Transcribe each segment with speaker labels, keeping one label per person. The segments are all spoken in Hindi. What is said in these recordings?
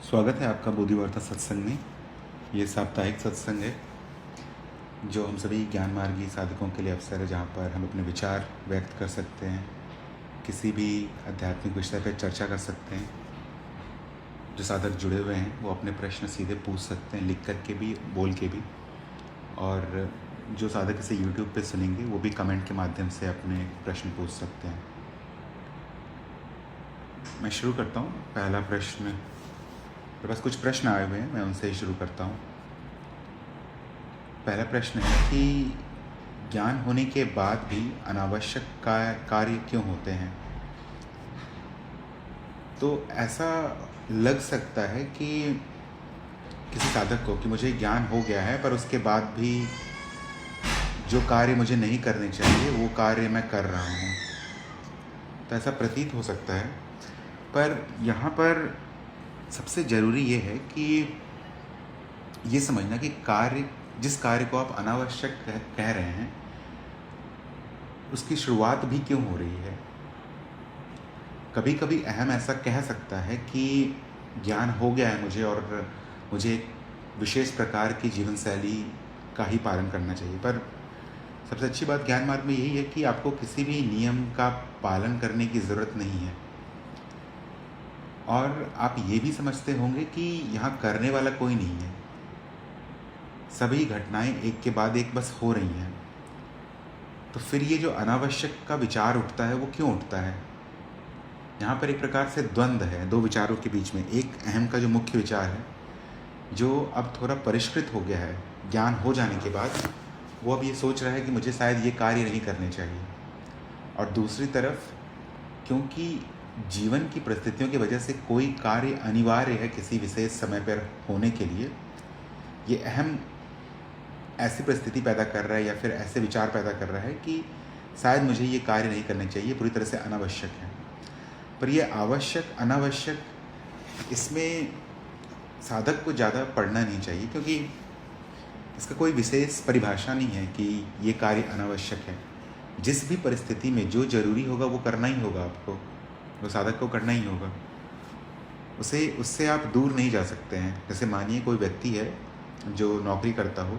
Speaker 1: स्वागत है आपका बोधिवार्ता सत्संग में। ये साप्ताहिक सत्संग है जो हम सभी ज्ञान मार्गी साधकों के लिए अवसर है, जहाँ पर हम अपने विचार व्यक्त कर सकते हैं, किसी भी आध्यात्मिक विषय पर चर्चा कर सकते हैं। जो साधक जुड़े हुए हैं वो अपने प्रश्न सीधे पूछ सकते हैं, लिख करके भी, बोल के भी। और जो साधक इसे YouTube पे सुनेंगे वो भी कमेंट के माध्यम से अपने प्रश्न पूछ सकते हैं। मैं शुरू करता हूँ। पहला प्रश्न, मेरे पास कुछ प्रश्न आए हुए हैं, मैं उनसे ही शुरू करता हूँ। पहला प्रश्न है कि ज्ञान होने के बाद भी अनावश्यक कार्य क्यों होते हैं? तो ऐसा लग सकता है कि किसी साधक को कि मुझे ज्ञान हो गया है, पर उसके बाद भी जो कार्य मुझे नहीं करने चाहिए वो कार्य मैं कर रहा हूँ। तो ऐसा प्रतीत हो सकता है, पर यहाँ पर सबसे ज़रूरी ये है कि ये समझना कि जिस कार्य को आप अनावश्यक कह रहे हैं उसकी शुरुआत भी क्यों हो रही है। कभी कभी अहम ऐसा कह सकता है कि ज्ञान हो गया है मुझे और मुझे एक विशेष प्रकार की जीवन शैली का ही पालन करना चाहिए। पर सबसे अच्छी बात ज्ञान मार्ग में यही है कि आपको किसी भी नियम का पालन करने की ज़रूरत नहीं है। और आप ये भी समझते होंगे कि यहाँ करने वाला कोई नहीं है, सभी घटनाएं एक के बाद एक बस हो रही हैं। तो फिर ये जो अनावश्यक का विचार उठता है वो क्यों उठता है? यहाँ पर एक प्रकार से द्वंद्व है दो विचारों के बीच में। एक अहम का जो मुख्य विचार है, जो अब थोड़ा परिष्कृत हो गया है ज्ञान हो जाने के बाद, वो अब ये सोच रहा है कि मुझे शायद ये कार्य नहीं करने चाहिए। और दूसरी तरफ, क्योंकि जीवन की परिस्थितियों की वजह से कोई कार्य अनिवार्य है किसी विशेष समय पर होने के लिए, ये अहम ऐसी परिस्थिति पैदा कर रहा है या फिर ऐसे विचार पैदा कर रहा है कि शायद मुझे ये कार्य नहीं करने चाहिए, पूरी तरह से अनावश्यक है। पर ये आवश्यक अनावश्यक, इसमें साधक को ज़्यादा पढ़ना नहीं चाहिए, क्योंकि इसका कोई विशेष परिभाषा नहीं है कि ये कार्य अनावश्यक है। जिस भी परिस्थिति में जो ज़रूरी होगा वो करना ही होगा, आपको वो साधक को करना ही होगा। उससे आप दूर नहीं जा सकते हैं। जैसे मानिए कोई व्यक्ति है जो नौकरी करता हो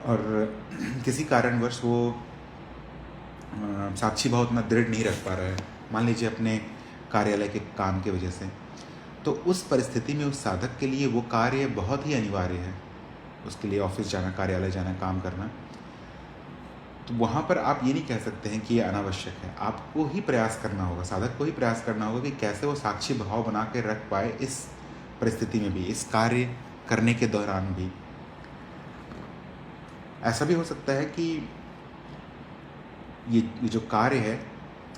Speaker 1: और किसी कारणवश वो साक्षी भाव उतना दृढ़ नहीं रख पा रहा है, मान लीजिए अपने कार्यालय के काम की वजह से। तो उस परिस्थिति में उस साधक के लिए वो कार्य बहुत ही अनिवार्य है, उसके लिए ऑफिस जाना, कार्यालय जाना, काम करना। तो वहाँ पर आप ये नहीं कह सकते हैं कि ये अनावश्यक है। आपको ही प्रयास करना होगा, साधक को ही प्रयास करना होगा कि कैसे वो साक्षी भाव बना के रख पाए इस परिस्थिति में भी, इस कार्य करने के दौरान भी। ऐसा भी हो सकता है कि ये जो कार्य है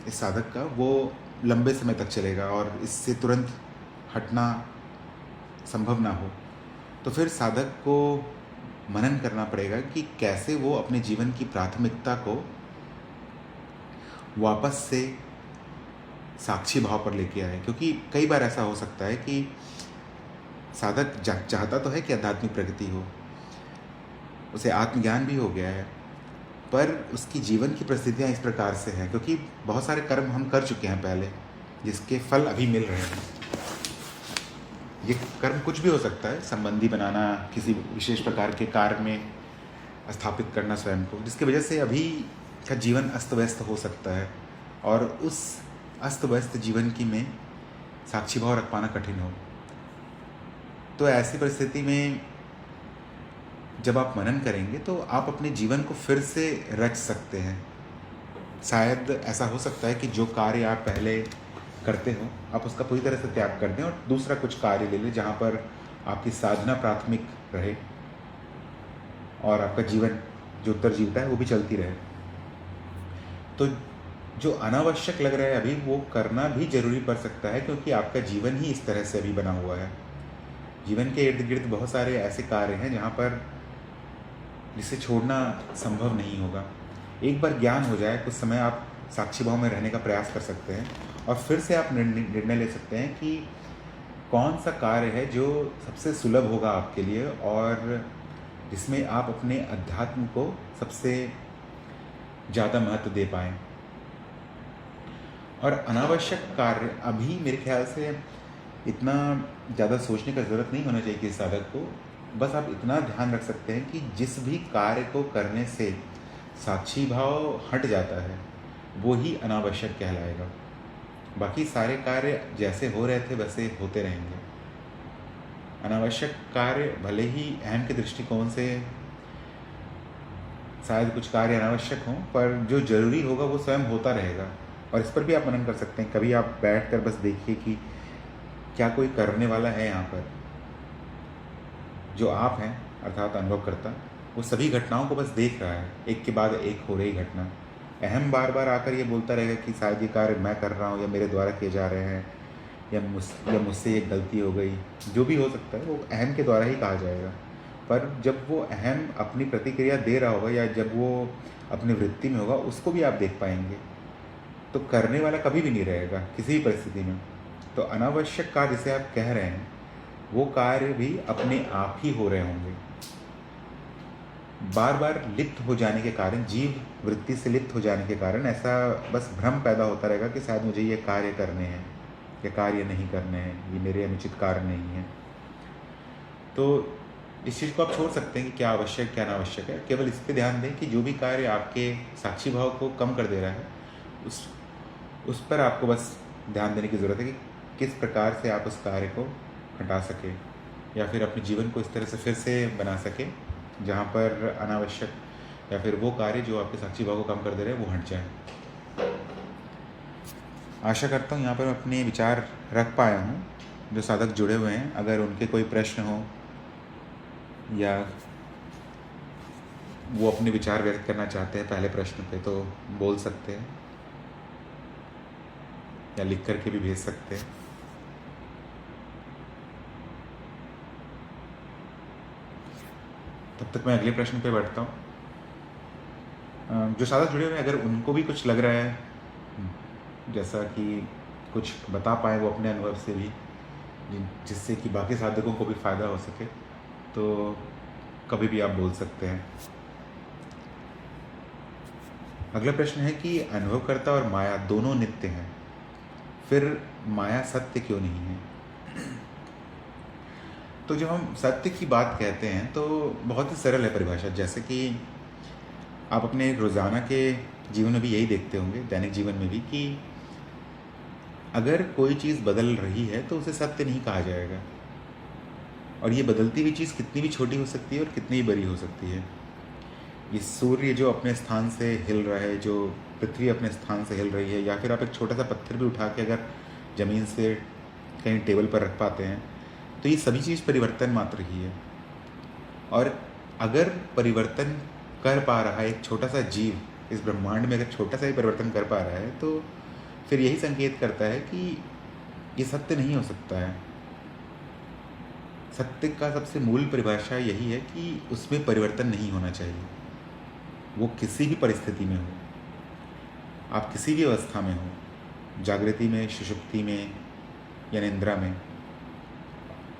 Speaker 1: इस साधक का, वो लंबे समय तक चलेगा और इससे तुरंत हटना संभव ना हो। तो फिर साधक को मनन करना पड़ेगा कि कैसे वो अपने जीवन की प्राथमिकता को वापस से साक्षी भाव पर लेके आए। क्योंकि कई बार ऐसा हो सकता है कि साधक चाहता तो है कि आध्यात्मिक प्रगति हो, उसे आत्मज्ञान भी हो गया है, पर उसकी जीवन की परिस्थितियाँ इस प्रकार से हैं, क्योंकि बहुत सारे कर्म हम कर चुके हैं पहले, जिसके फल अभी मिल रहे हैं। ये कर्म कुछ भी हो सकता है, संबंधी बनाना, किसी विशेष प्रकार के कार्य में स्थापित करना स्वयं को, जिसकी वजह से अभी का जीवन अस्त व्यस्त हो सकता है और उस अस्त व्यस्त जीवन की में साक्षी भाव रख पाना कठिन हो। तो ऐसी परिस्थिति में जब आप मनन करेंगे तो आप अपने जीवन को फिर से रच सकते हैं। शायद ऐसा हो सकता है कि जो कार्य आप पहले करते हो आप उसका पूरी तरह से त्याग कर दें और दूसरा कुछ कार्य ले लें जहाँ पर आपकी साधना प्राथमिक रहे और आपका जीवन जो उत्तर जीवता है वो भी चलती रहे। तो जो अनावश्यक लग रहा है अभी, वो करना भी जरूरी पड़ सकता है, क्योंकि आपका जीवन ही इस तरह से अभी बना हुआ है। जीवन के इर्द गिर्द बहुत सारे ऐसे कार्य हैं जहाँ पर जिसे छोड़ना संभव नहीं होगा। एक बार ज्ञान हो जाए, कुछ समय आप साक्षी भाव में रहने का प्रयास कर सकते हैं और फिर से आप निर्णय ले सकते हैं कि कौन सा कार्य है जो सबसे सुलभ होगा आपके लिए और जिसमें आप अपने अध्यात्म को सबसे ज़्यादा महत्व दे पाएँ। और अनावश्यक कार्य अभी मेरे ख्याल से इतना ज़्यादा सोचने का ज़रूरत नहीं होना चाहिए किसी साधक को। बस आप इतना ध्यान रख सकते हैं कि जिस भी कार्य को करने से साक्षी भाव हट जाता है वो ही अनावश्यक कहलाएगा। बाकी सारे कार्य जैसे हो रहे थे वैसे होते रहेंगे। अनावश्यक कार्य भले ही अहम के दृष्टिकोण से शायद कुछ कार्य अनावश्यक हों, पर जो जरूरी होगा वो स्वयं होता रहेगा। और इस पर भी आप मनन कर सकते हैं। कभी आप बैठ कर बस देखिए कि क्या कोई करने वाला है यहाँ पर। जो आप हैं अर्थात अनुभव करता, वो सभी घटनाओं को बस देख रहा है, एक के बाद एक हो रही घटना। अहम बार बार आकर ये बोलता रहेगा कि शायद ये कार्य मैं कर रहा हूँ या मेरे द्वारा किए जा रहे हैं, या मुझसे एक गलती हो गई। जो भी हो सकता है वो अहम के द्वारा ही कहा जाएगा। पर जब वो अहम अपनी प्रतिक्रिया दे रहा होगा या जब वो अपनी वृत्ति में होगा, उसको भी आप देख पाएंगे। तो करने वाला कभी भी नहीं रहेगा किसी भी परिस्थिति में। तो अनावश्यक कार्य जिसे आप कह रहे हैं वो कार्य भी अपने आप ही हो रहे होंगे। बार बार लिप्त हो जाने के कारण, जीव वृत्ति से लिप्त हो जाने के कारण ऐसा बस भ्रम पैदा होता रहेगा कि शायद मुझे ये कार्य करने हैं या कार्य नहीं करने हैं, ये मेरे अनुचित कार्य नहीं है। तो इस चीज़ को आप छोड़ सकते हैं कि क्या आवश्यक क्या अनावश्यक है। केवल इस पर ध्यान दें कि जो भी कार्य आपके साक्षी भाव को कम कर दे रहा है उस पर आपको बस ध्यान देने की ज़रूरत है कि किस प्रकार से आप उस कार्य को हटा सके या फिर अपने जीवन को इस तरह से फिर से बना सके जहाँ पर अनावश्यक या फिर वो कार्य जो आपके साक्षी भाव को कम कर दे रहे हैं वो हट जाए। आशा करता हूँ यहाँ पर मैं अपने विचार रख पाया हूँ। जो साधक जुड़े हुए हैं, अगर उनके कोई प्रश्न हो या वो अपने विचार व्यक्त करना चाहते हैं पहले प्रश्न पे, तो बोल सकते हैं या लिख करके भी भेज सकते हैं। तब तक मैं अगले प्रश्न पे बढ़ता हूँ। जो साधक जुड़े हुए हैं, अगर उनको भी कुछ लग रहा है जैसा कि कुछ बता पाए वो अपने अनुभव से भी, जिससे कि बाकी साधकों को भी फ़ायदा हो सके, तो कभी भी आप बोल सकते हैं। अगला प्रश्न है कि अनुभवकर्ता और माया दोनों नित्य हैं, फिर माया सत्य क्यों नहीं है? तो जब हम सत्य की बात कहते हैं तो बहुत ही सरल है परिभाषा। जैसे कि आप अपने रोज़ाना के जीवन में भी यही देखते होंगे, दैनिक जीवन में भी, कि अगर कोई चीज़ बदल रही है तो उसे सत्य नहीं कहा जाएगा। और ये बदलती हुई चीज़ कितनी भी छोटी हो सकती है और कितनी भी बड़ी हो सकती है। ये सूर्य जो अपने स्थान से हिल रहा है, जो पृथ्वी अपने स्थान से हिल रही है, या फिर आप एक छोटा सा पत्थर भी उठा के अगर ज़मीन से कहीं टेबल पर रख पाते हैं, तो ये सभी चीज़ परिवर्तन मात्र ही है। और अगर परिवर्तन कर पा रहा है एक छोटा सा जीव इस ब्रह्मांड में, अगर छोटा सा ही परिवर्तन कर पा रहा है, तो फिर यही संकेत करता है कि ये सत्य नहीं हो सकता है। सत्य का सबसे मूल परिभाषा यही है कि उसमें परिवर्तन नहीं होना चाहिए। वो किसी भी परिस्थिति में हो, आप किसी भी अवस्था में हो, जागृति में, सुषुप्ति में या निद्रा में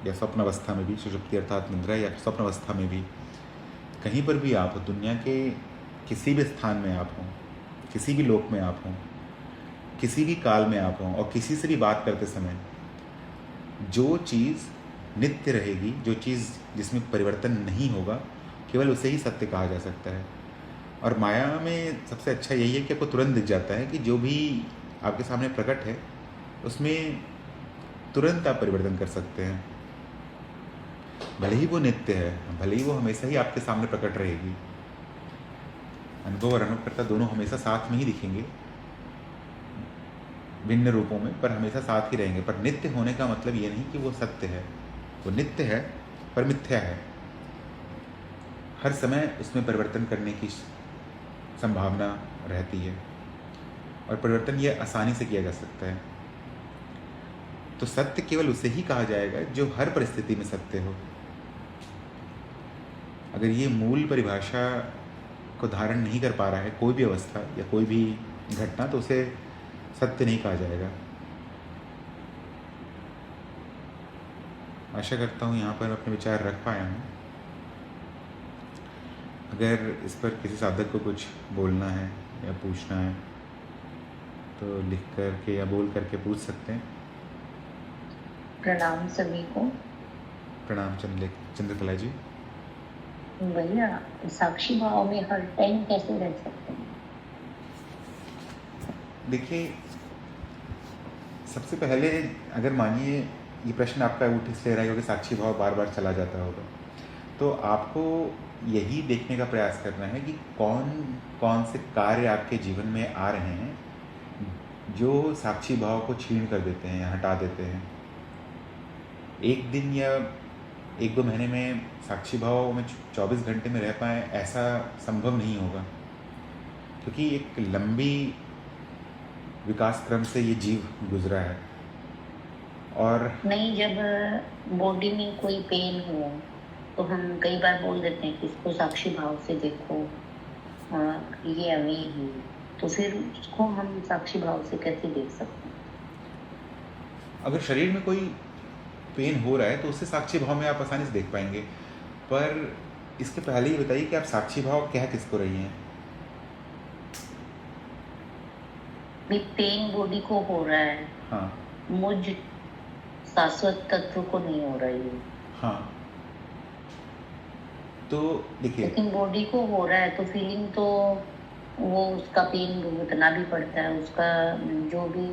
Speaker 1: या स्वप्न अवस्था में भी, सुषुप्ति अर्थात निद्रा या स्वप्न अवस्था में भी, कहीं पर भी आप हो, दुनिया के किसी भी स्थान में आप हों, किसी भी लोक में आप हों, किसी भी काल में आप हों, और किसी से भी बात करते समय जो चीज़ नित्य रहेगी, जो चीज़ जिसमें परिवर्तन नहीं होगा, केवल उसे ही सत्य कहा जा सकता है। और माया में सबसे अच्छा यही है कि आपको तुरंत दिख जाता है कि जो भी आपके सामने प्रकट है उसमें तुरंत आप परिवर्तन कर सकते हैं। भले ही वो नित्य है, भले ही वो हमेशा ही आपके सामने प्रकट रहेगी, अनुभव और अनुभवकर्ता दोनों हमेशा साथ में ही दिखेंगे, भिन्न रूपों में, पर हमेशा साथ ही रहेंगे। पर नित्य होने का मतलब ये नहीं कि वो सत्य है। वो नित्य है पर मिथ्या है। हर समय उसमें परिवर्तन करने की संभावना रहती है और परिवर्तन ये आसानी से किया जा सकता है। तो सत्य केवल उसे ही कहा जाएगा जो हर परिस्थिति में सत्य हो। अगर ये मूल परिभाषा को धारण नहीं कर पा रहा है कोई भी अवस्था या कोई भी घटना, तो उसे सत्य नहीं कहा जाएगा। आशा करता हूँ यहाँ पर अपने विचार रख पाया हूँ। अगर इस पर किसी साधक को कुछ बोलना है या पूछना है तो लिख करके या बोल करके पूछ सकते हैं।
Speaker 2: प्रणाम सभी को।
Speaker 1: प्रणाम चंद्रकला जी।
Speaker 2: भैया, साक्षी भाव में हर टाइम कैसे रह सकते हैं?
Speaker 1: देखिए, सबसे पहले अगर मानिए ये प्रश्न आपका उठ इसलिए रहा होगा कि साक्षी भाव बार बार चला जाता होगा, तो आपको यही देखने का प्रयास करना है कि कौन कौन से कार्य आपके जीवन में आ रहे हैं जो साक्षी भाव को छीन कर देते हैं या हटा देते हैं। एक दिन या एक दो महीने में साक्षी भाव में 24 घंटे में रह पाए ऐसा संभव नहीं होगा, क्योंकि एक लंबी विकास क्रम से ये जीव गुजरा है। और
Speaker 2: नहीं, जब बॉडी में कोई पेन हो तो हम कई बार बोल देते हैं कि इसको साक्षी भाव से देखो, ये अभी ही। तो फिर उसको हम साक्षी भाव से कैसे देख सकते हैं?
Speaker 1: अगर शरीर में कोई पेन हो रहा है तो उससे साक्षी भाव में आप आसानी से देख पाएंगे, पर इसके पहले ही बताइए कि आप साक्षी भाव कह किसको रही हैं।
Speaker 2: भी पेन बॉडी को हो रहा है,
Speaker 1: हाँ
Speaker 2: मुझ शाश्वत तत्व को नहीं हो रही है।
Speaker 1: हाँ, तो देखिए,
Speaker 2: लेकिन बॉडी को हो रहा है तो फीलिंग तो वो उसका पेन भुगतना भी पड़ता है, उसका जो भी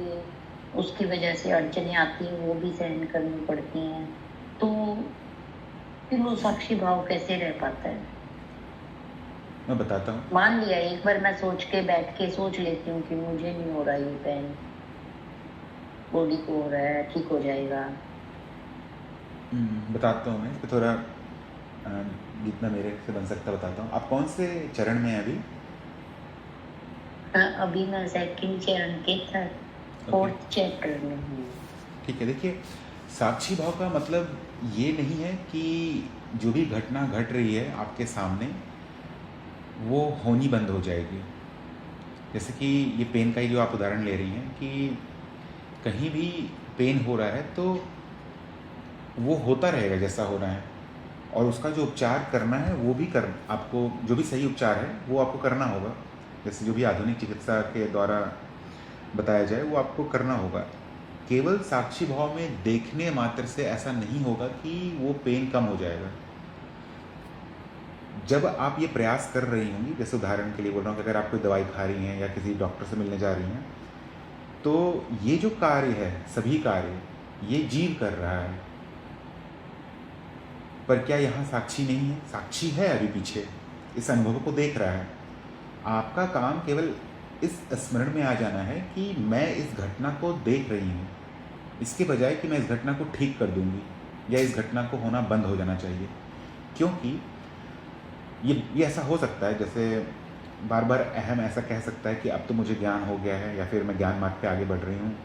Speaker 2: उसकी वजह से अड़चनें आती हैं वो भी सहन करनी पड़ती हैं। तो फिर वो साक्षी भाव कैसे रह पाता है?
Speaker 1: मैं बताता हूँ।
Speaker 2: मान लिया एक बार मैं सोच के बैठ के सोच लेती हूँ कि मुझे नहीं हो रहा ये पेन, बॉडी को हो रहा है, ठीक हो जाएगा।
Speaker 1: बताता हूँ मैं इस पर थोड़ा जितना मेरे से बन सकता बताता हूँ। आप कौन से चरण में हैं अभी?
Speaker 2: अभी मैं सेकंड चरण के फोर्थ चैप्टर में हूँ।
Speaker 1: ठीक है, देखिए, साक्षी भाव का मतलब ये नहीं है कि जो भी घटना घट रही है आपके सामने वो होनी बंद हो जाएगी। जैसे कि ये पेन का ही जो आप उदाहरण ले रही हैं कि कहीं भी पेन हो रहा है तो वो होता रहेगा जैसा हो रहा है, और उसका जो उपचार करना है वो भी कर आपको, जो भी सही उपचार है वो आपको करना होगा। जैसे जो भी आधुनिक चिकित्सा के द्वारा बताया जाए वो आपको करना होगा। केवल साक्षी भाव में देखने मात्र से ऐसा नहीं होगा कि वो पेन कम हो जाएगा। जब आप ये प्रयास कर रही होंगी, जैसे उदाहरण के लिए बोल रहा हूँ कि अगर आप कोई दवाई खा रही हैं या किसी डॉक्टर से मिलने जा रही हैं, तो ये जो कार्य है, सभी कार्य ये जीव कर रहा है, पर क्या यहाँ साक्षी नहीं है? साक्षी है, अभी पीछे इस अनुभव को देख रहा है। आपका काम केवल इस स्मरण में आ जाना है कि मैं इस घटना को देख रही हूँ, इसके बजाय कि मैं इस घटना को ठीक कर दूंगी या इस घटना को होना बंद हो जाना चाहिए। क्योंकि ये ऐसा हो सकता है, जैसे बार बार अहम ऐसा कह सकता है कि अब तो मुझे ज्ञान हो गया है या फिर मैं ज्ञान मार्ग पे आगे बढ़ रही हूँ,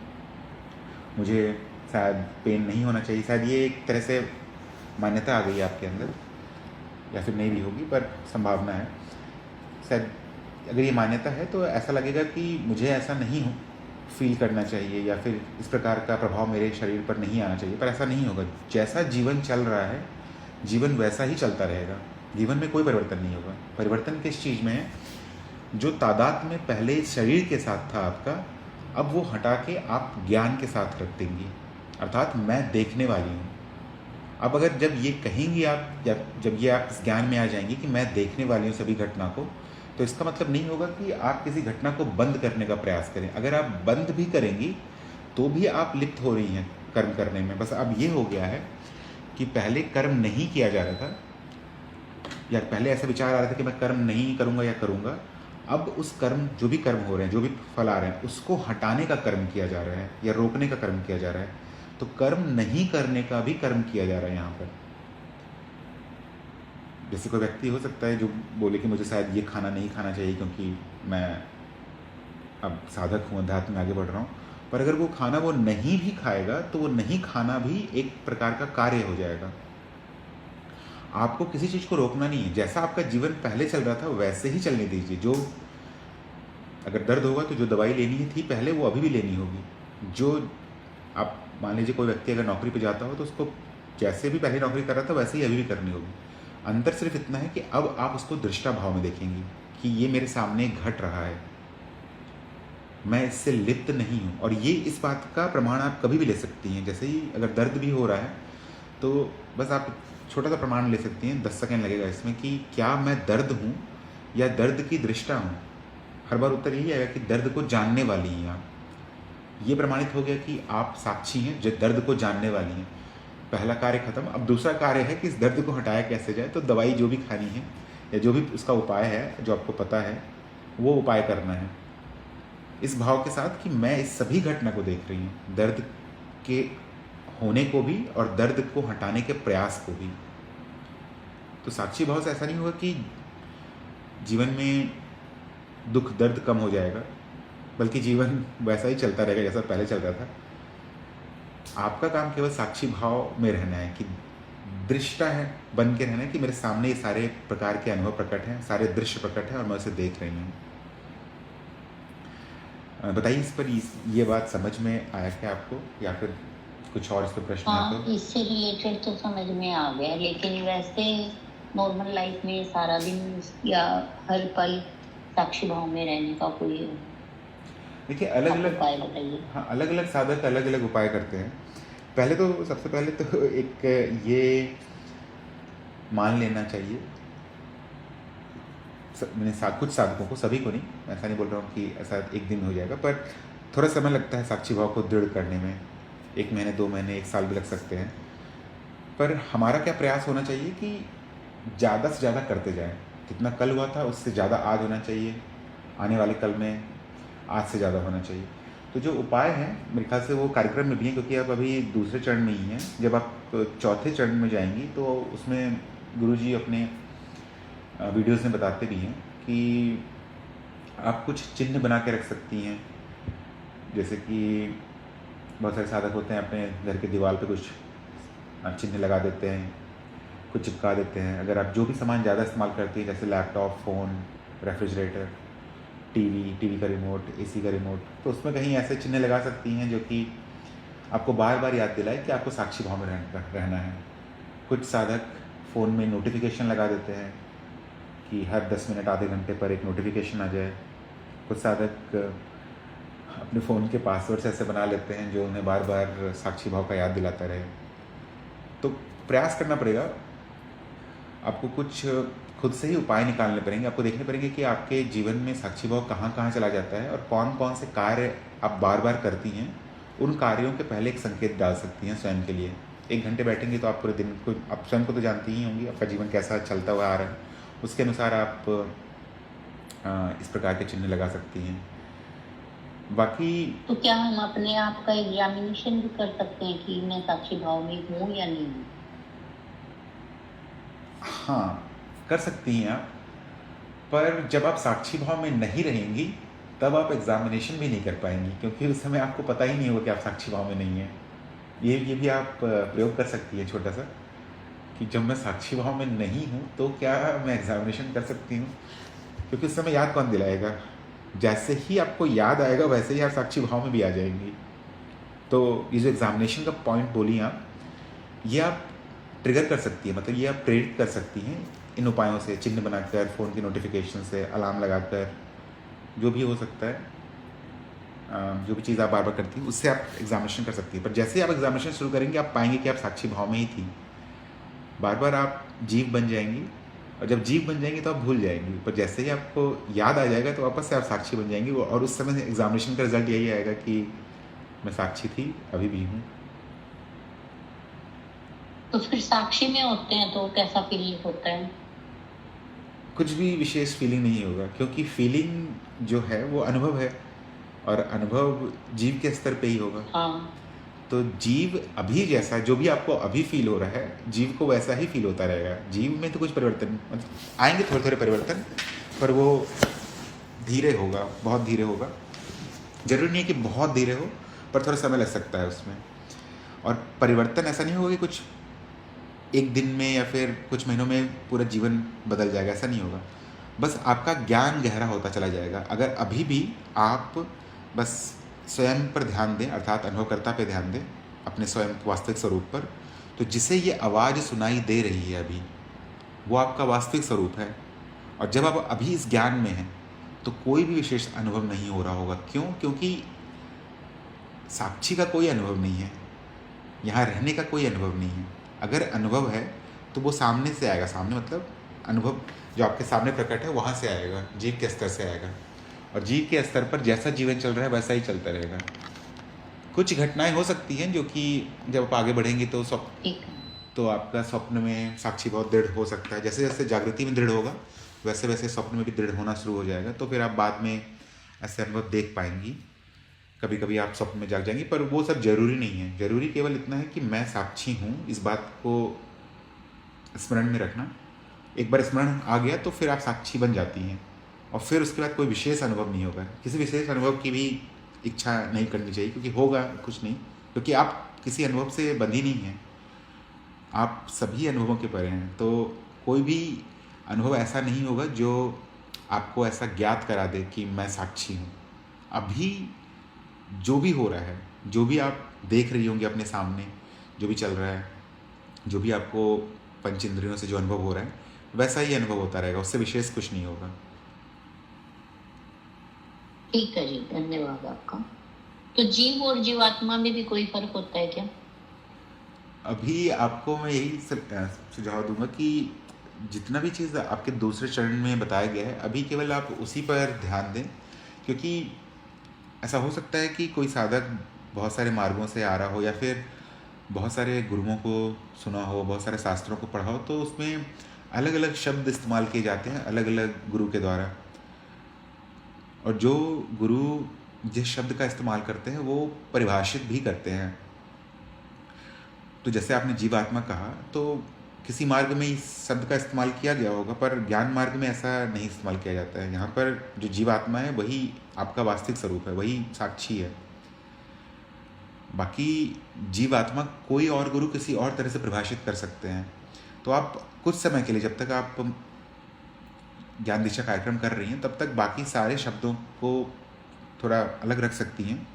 Speaker 1: मुझे शायद पेन नहीं होना चाहिए। शायद ये एक तरह से मान्यता आ गई है आपके अंदर, या फिर नहीं भी होगी पर संभावना है। शायद अगर ये मान्यता है तो ऐसा लगेगा कि मुझे ऐसा नहीं हो फील करना चाहिए या फिर इस प्रकार का प्रभाव मेरे शरीर पर नहीं आना चाहिए, पर ऐसा नहीं होगा। जैसा जीवन चल रहा है जीवन वैसा ही चलता रहेगा, जीवन में कोई परिवर्तन नहीं होगा। परिवर्तन किस चीज़ में है? जो तादाद में पहले शरीर के साथ था आपका, अब वो हटा के आप ज्ञान के साथ रख देंगी, अर्थात मैं देखने वाली हूँ। अब अगर जब ये कहेंगी आप, जब ये आप इस ज्ञान में आ जाएंगी कि मैं देखने वाली हूँ सभी घटना को, तो इसका मतलब नहीं होगा कि आप किसी घटना को बंद करने का प्रयास करें। अगर आप बंद भी करेंगी तो भी आप लिप्त हो रही हैं कर्म करने में। बस अब ये हो गया है कि पहले कर्म नहीं किया जा रहा था, या पहले ऐसा विचार आ रहा था कि मैं कर्म नहीं करूँगा या करूँगा। अब उस कर्म, जो भी कर्म हो रहे हैं, जो भी फल आ रहे हैं, उसको हटाने का कर्म किया जा रहा है या रोकने का कर्म किया जा रहा है। तो कर्म नहीं करने का भी कर्म किया जा रहा है यहाँ पर। जैसे कोई व्यक्ति हो सकता है जो बोले कि मुझे शायद ये खाना नहीं खाना चाहिए क्योंकि मैं अब साधक हूँ, अध्यात्म में आगे बढ़ रहा हूँ, पर अगर वो खाना वो नहीं भी खाएगा तो वो नहीं खाना भी एक प्रकार का कार्य हो जाएगा। आपको किसी चीज़ को रोकना नहीं है, जैसा आपका जीवन पहले चल रहा था वैसे ही चलने दीजिए। जो अगर दर्द होगा तो जो दवाई लेनी थी पहले वो अभी भी लेनी होगी। जो आप मान लीजिए कोई व्यक्ति अगर नौकरी पे जाता हो तो उसको जैसे भी पहले नौकरी कर रहा था वैसे ही अभी भी करनी होगी। अंतर सिर्फ इतना है कि अब आप उसको दृष्टा भाव में देखेंगी कि ये मेरे सामने घट रहा है। मैं इससे लिप्त नहीं हूँ। और ये इस बात का प्रमाण आप कभी भी ले सकती हैं। जैसे ही अगर दर्द भी हो रहा है तो बस आप छोटा सा प्रमाण ले सकती हैं, 10 सेकेंड लगेगा इसमें, कि क्या मैं दर्द हूँ या दर्द की दृष्टा हूँ। हर बार उत्तर यही आएगा कि दर्द को जानने वाली हैं आप। ये प्रमाणित हो गया कि आप साक्षी हैं जो दर्द को जानने वाली हैं। पहला कार्य खत्म। अब दूसरा कार्य है कि इस दर्द को हटाया कैसे जाए। तो दवाई जो भी खानी है या जो भी उसका उपाय है जो आपको पता है वो उपाय करना है, इस भाव के साथ कि मैं इस सभी घटना को देख रही हूँ, दर्द के होने को भी और दर्द को हटाने के प्रयास को भी। तो साक्षी भाव से ऐसा नहीं होगा कि जीवन में दुख दर्द कम हो जाएगा, बल्कि जीवन वैसा ही चलता रहेगा जैसा पहले चल रहा था। आपका काम केवल साक्षी भाव में रहना है, कि दृष्टा है बन के रहना है, कि मेरे सामने ये सारे प्रकार के अनुभव प्रकट हैं, सारे दृश्य प्रकट हैं और मैं उसे देख रही हूँ। बताइए इस पर ये बात समझ में आया क्या आपको, या फिर कुछ और इस पर प्रश्न है
Speaker 2: हाँ,
Speaker 1: तो?
Speaker 2: इससे रिलेटेड तो समझ में आ गया, लेकिन वैसे नॉर्मल लाइफ में सारा दिन या हर पल साक्षी भाव में रहने का कोई
Speaker 1: देखिए अलग अलग
Speaker 2: उपाय बताइए।
Speaker 1: हाँ, अलग अलग साधक अलग अलग उपाय करते हैं। पहले तो सबसे पहले तो एक ये मान लेना चाहिए, मैंने कुछ साधकों को, सभी को नहीं, ऐसा नहीं बोल रहा हूँ कि ऐसा एक दिन में हो जाएगा, पर थोड़ा समय लगता है साक्षी भाव को दृढ़ करने में। 1 महीने 2 महीने 1 साल भी लग सकते हैं। पर हमारा क्या प्रयास होना चाहिए कि ज़्यादा से ज़्यादा करते जाएं। जितना कल हुआ था उससे ज़्यादा आज होना चाहिए, आने वाले कल में आज से ज़्यादा होना चाहिए। तो जो उपाय हैं मेरे ख्याल से वो कार्यक्रम में भी हैं, क्योंकि आप अभी दूसरे चरण में ही हैं। जब आप चौथे चरण में जाएंगी तो उसमें गुरुजी अपने वीडियोज़ में बताते भी हैं कि आप कुछ चिन्ह बना के रख सकती हैं। जैसे कि बहुत सारे साधक होते हैं अपने घर के दीवार पे कुछ चिन्ह लगा देते हैं, कुछ चिपका देते हैं। अगर आप जो भी सामान ज़्यादा इस्तेमाल करती हैं, जैसे लैपटॉप, फ़ोन, रेफ्रिजरेटर, टीवी का रिमोट, एसी का रिमोट, तो उसमें कहीं ऐसे चिन्ह लगा सकती हैं जो कि आपको बार बार याद दिलाए कि आपको साक्षी भाव में रहना है। कुछ साधक फ़ोन में नोटिफिकेशन लगा देते हैं कि हर 10 मिनट आधे घंटे पर एक नोटिफिकेशन आ जाए। कुछ साधक अपने फ़ोन के पासवर्ड्स ऐसे बना लेते हैं जो उन्हें बार बार साक्षी भाव का याद दिलाता रहे। तो प्रयास करना पड़ेगा आपको, कुछ खुद से ही उपाय निकालने पड़ेंगे। आपको देखने पड़ेंगे कि आपके जीवन में साक्षी भाव कहाँ कहाँ चला जाता है और कौन कौन से कार्य आप बार बार करती हैं। उन कार्यों के पहले एक संकेत डाल सकती हैं स्वयं के लिए। 1 घंटे बैठेंगे तो आप पूरे दिन को, आप स्वयं को तो जानती ही होंगी आपका जीवन कैसा चलता हुआ आ रहा है, उसके अनुसार आप इस प्रकार के चिन्ह लगा सकती हैं। बाकी
Speaker 2: तो क्या हम अपने आप का एग्जामिनेशन भी कर सकते हैं कि मैं साक्षी भाव में हूँ या नहीं हूँ?
Speaker 1: हाँ, कर सकती हैं आप, पर जब आप साक्षी भाव में नहीं रहेंगी तब आप एग्जामिनेशन भी नहीं कर पाएंगी, क्योंकि उस समय आपको पता ही नहीं होगा कि आप साक्षी भाव में नहीं हैं। ये भी आप प्रयोग कर सकती हैं छोटा सा, कि जब मैं साक्षी भाव में नहीं हूँ तो क्या मैं एग्जामिनेशन कर सकती हूँ, क्योंकि उस समय याद कौन दिलाएगा। जैसे ही आपको याद आएगा वैसे ही आप साक्षी भाव में भी आ जाएंगी। तो ये जो एग्जामिनेशन का पॉइंट बोली आप, ये आप ट्रिगर कर सकती है, मतलब ये आप प्रेरित कर सकती हैं इन उपायों से, चिन्ह बनाकर, फ़ोन की नोटिफिकेशन से, अलार्म लगाकर, जो भी हो सकता है, जो भी चीज़ आप बार बार करती हैं उससे आप एग्जामिनेशन कर सकती है। पर जैसे ही आप एग्जामिनेशन शुरू करेंगे आप पाएंगे कि आप साक्षी भाव में ही थी। बार बार आप जीव बन जाएंगी, और जब जीव बन जाएंगी तो आप भूल जाएंगी, पर जैसे ही आपको याद आ जाएगा तो वापस से आप साक्षी बन जाएंगी। और उस समय एग्जामिनेशन का रिजल्ट यही आएगा कि मैं साक्षी थी, अभी भी हूँ।
Speaker 2: तो फिर साक्षी में होते हैं तो कैसा फीलिंग होता है?
Speaker 1: कुछ भी विशेष फीलिंग नहीं होगा, क्योंकि फीलिंग जो है वो अनुभव है, और अनुभव जीव के स्तर पे ही होगा।
Speaker 2: हाँ।
Speaker 1: तो जीव अभी जैसा, जो भी आपको अभी फील हो रहा है, जीव को वैसा ही फील होता रहेगा। जीव में तो कुछ परिवर्तन मतलब आएंगे, थोड़े थोड़े परिवर्तन, पर वो धीरे होगा, बहुत धीरे होगा। जरूरी नहीं है कि बहुत धीरे हो, पर थोड़ा समय लग सकता है उसमें। और परिवर्तन ऐसा नहीं होगा कि कुछ एक दिन में या फिर कुछ महीनों में पूरा जीवन बदल जाएगा, ऐसा नहीं होगा। बस आपका ज्ञान गहरा होता चला जाएगा। अगर अभी भी आप बस स्वयं पर ध्यान दें, अर्थात अनुभवकर्ता पे ध्यान दें, अपने स्वयं वास्तविक स्वरूप पर, तो जिसे ये आवाज़ सुनाई दे रही है अभी, वो आपका वास्तविक स्वरूप है। और जब आप अभी इस ज्ञान में हैं तो कोई भी विशेष अनुभव नहीं हो रहा होगा। क्यों? क्योंकि साक्षी का कोई अनुभव नहीं है, यहाँ रहने का कोई अनुभव नहीं है। अगर अनुभव है तो वो सामने से आएगा, सामने मतलब अनुभव जो आपके सामने प्रकट है वहाँ से आएगा, जीव के स्तर से आएगा, और जीव के स्तर पर जैसा जीवन चल रहा है वैसा ही चलता रहेगा। कुछ घटनाएं हो सकती हैं जो कि जब आप आगे बढ़ेंगे तो
Speaker 2: ठीक है।
Speaker 1: तो आपका स्वप्न में साक्षी बहुत दृढ़ हो सकता है। जैसे जैसे जागृति में दृढ़ होगा वैसे वैसे स्वप्न में भी दृढ़ होना शुरू हो जाएगा, तो फिर आप बाद में ऐसे अनुभव देख पाएंगी। कभी कभी आप स्वप्न में जाग जाएंगी, पर वो सब जरूरी नहीं है। जरूरी केवल इतना है कि मैं साक्षी हूँ, इस बात को स्मरण में रखना। एक बार स्मरण आ गया तो फिर आप साक्षी बन जाती हैं, और फिर उसके बाद कोई विशेष अनुभव नहीं होगा। किसी विशेष अनुभव की भी इच्छा नहीं करनी चाहिए, क्योंकि होगा कुछ नहीं, क्योंकि आप किसी अनुभव से बंधी नहीं हैं, आप सभी अनुभवों के परे हैं। तो कोई भी अनुभव ऐसा नहीं होगा जो आपको ऐसा ज्ञात करा दे कि मैं साक्षी हूँ। अभी जो भी हो रहा है, जो भी आप देख रही होंगी अपने सामने, जो भी चल रहा है, जो भी आपको पंच इंद्रियों से जो अनुभव हो रहा है वैसा ही अनुभव होता रहेगा, उससे विशेष कुछ नहीं होगा।
Speaker 2: ठीक है जी, धन्यवाद आपका। तो जीव और जीवात्मा में भी कोई फर्क होता है क्या?
Speaker 1: अभी आपको मैं यही सुझाव दूंगा कि जितना भी चीज़ आपके दूसरे चरण में बताया गया है, अभी केवल आप उसी पर ध्यान दें। क्योंकि ऐसा हो सकता है कि कोई साधक बहुत सारे मार्गों से आ रहा हो, या फिर बहुत सारे गुरुओं को सुना हो, बहुत सारे शास्त्रों को पढ़ा हो, तो उसमें अलग अलग शब्द इस्तेमाल किए जाते हैं अलग अलग गुरु के द्वारा। और जो गुरु जिस शब्द का इस्तेमाल करते हैं वो परिभाषित भी करते हैं। तो जैसे आपने जीवात्मा कहा, तो किसी मार्ग में इस शब्द का इस्तेमाल किया गया होगा, पर ज्ञान मार्ग में ऐसा नहीं इस्तेमाल किया जाता है। यहाँ पर जो जीवात्मा है वही आपका वास्तविक स्वरूप है, वही साक्षी है। बाकी जीवात्मा कोई और गुरु किसी और तरह से परिभाषित कर सकते हैं। तो आप कुछ समय के लिए, जब तक आप ज्ञान दिशा कार्यक्रम कर रही हैं, तब तक बाकी सारे शब्दों को थोड़ा अलग रख सकती हैं।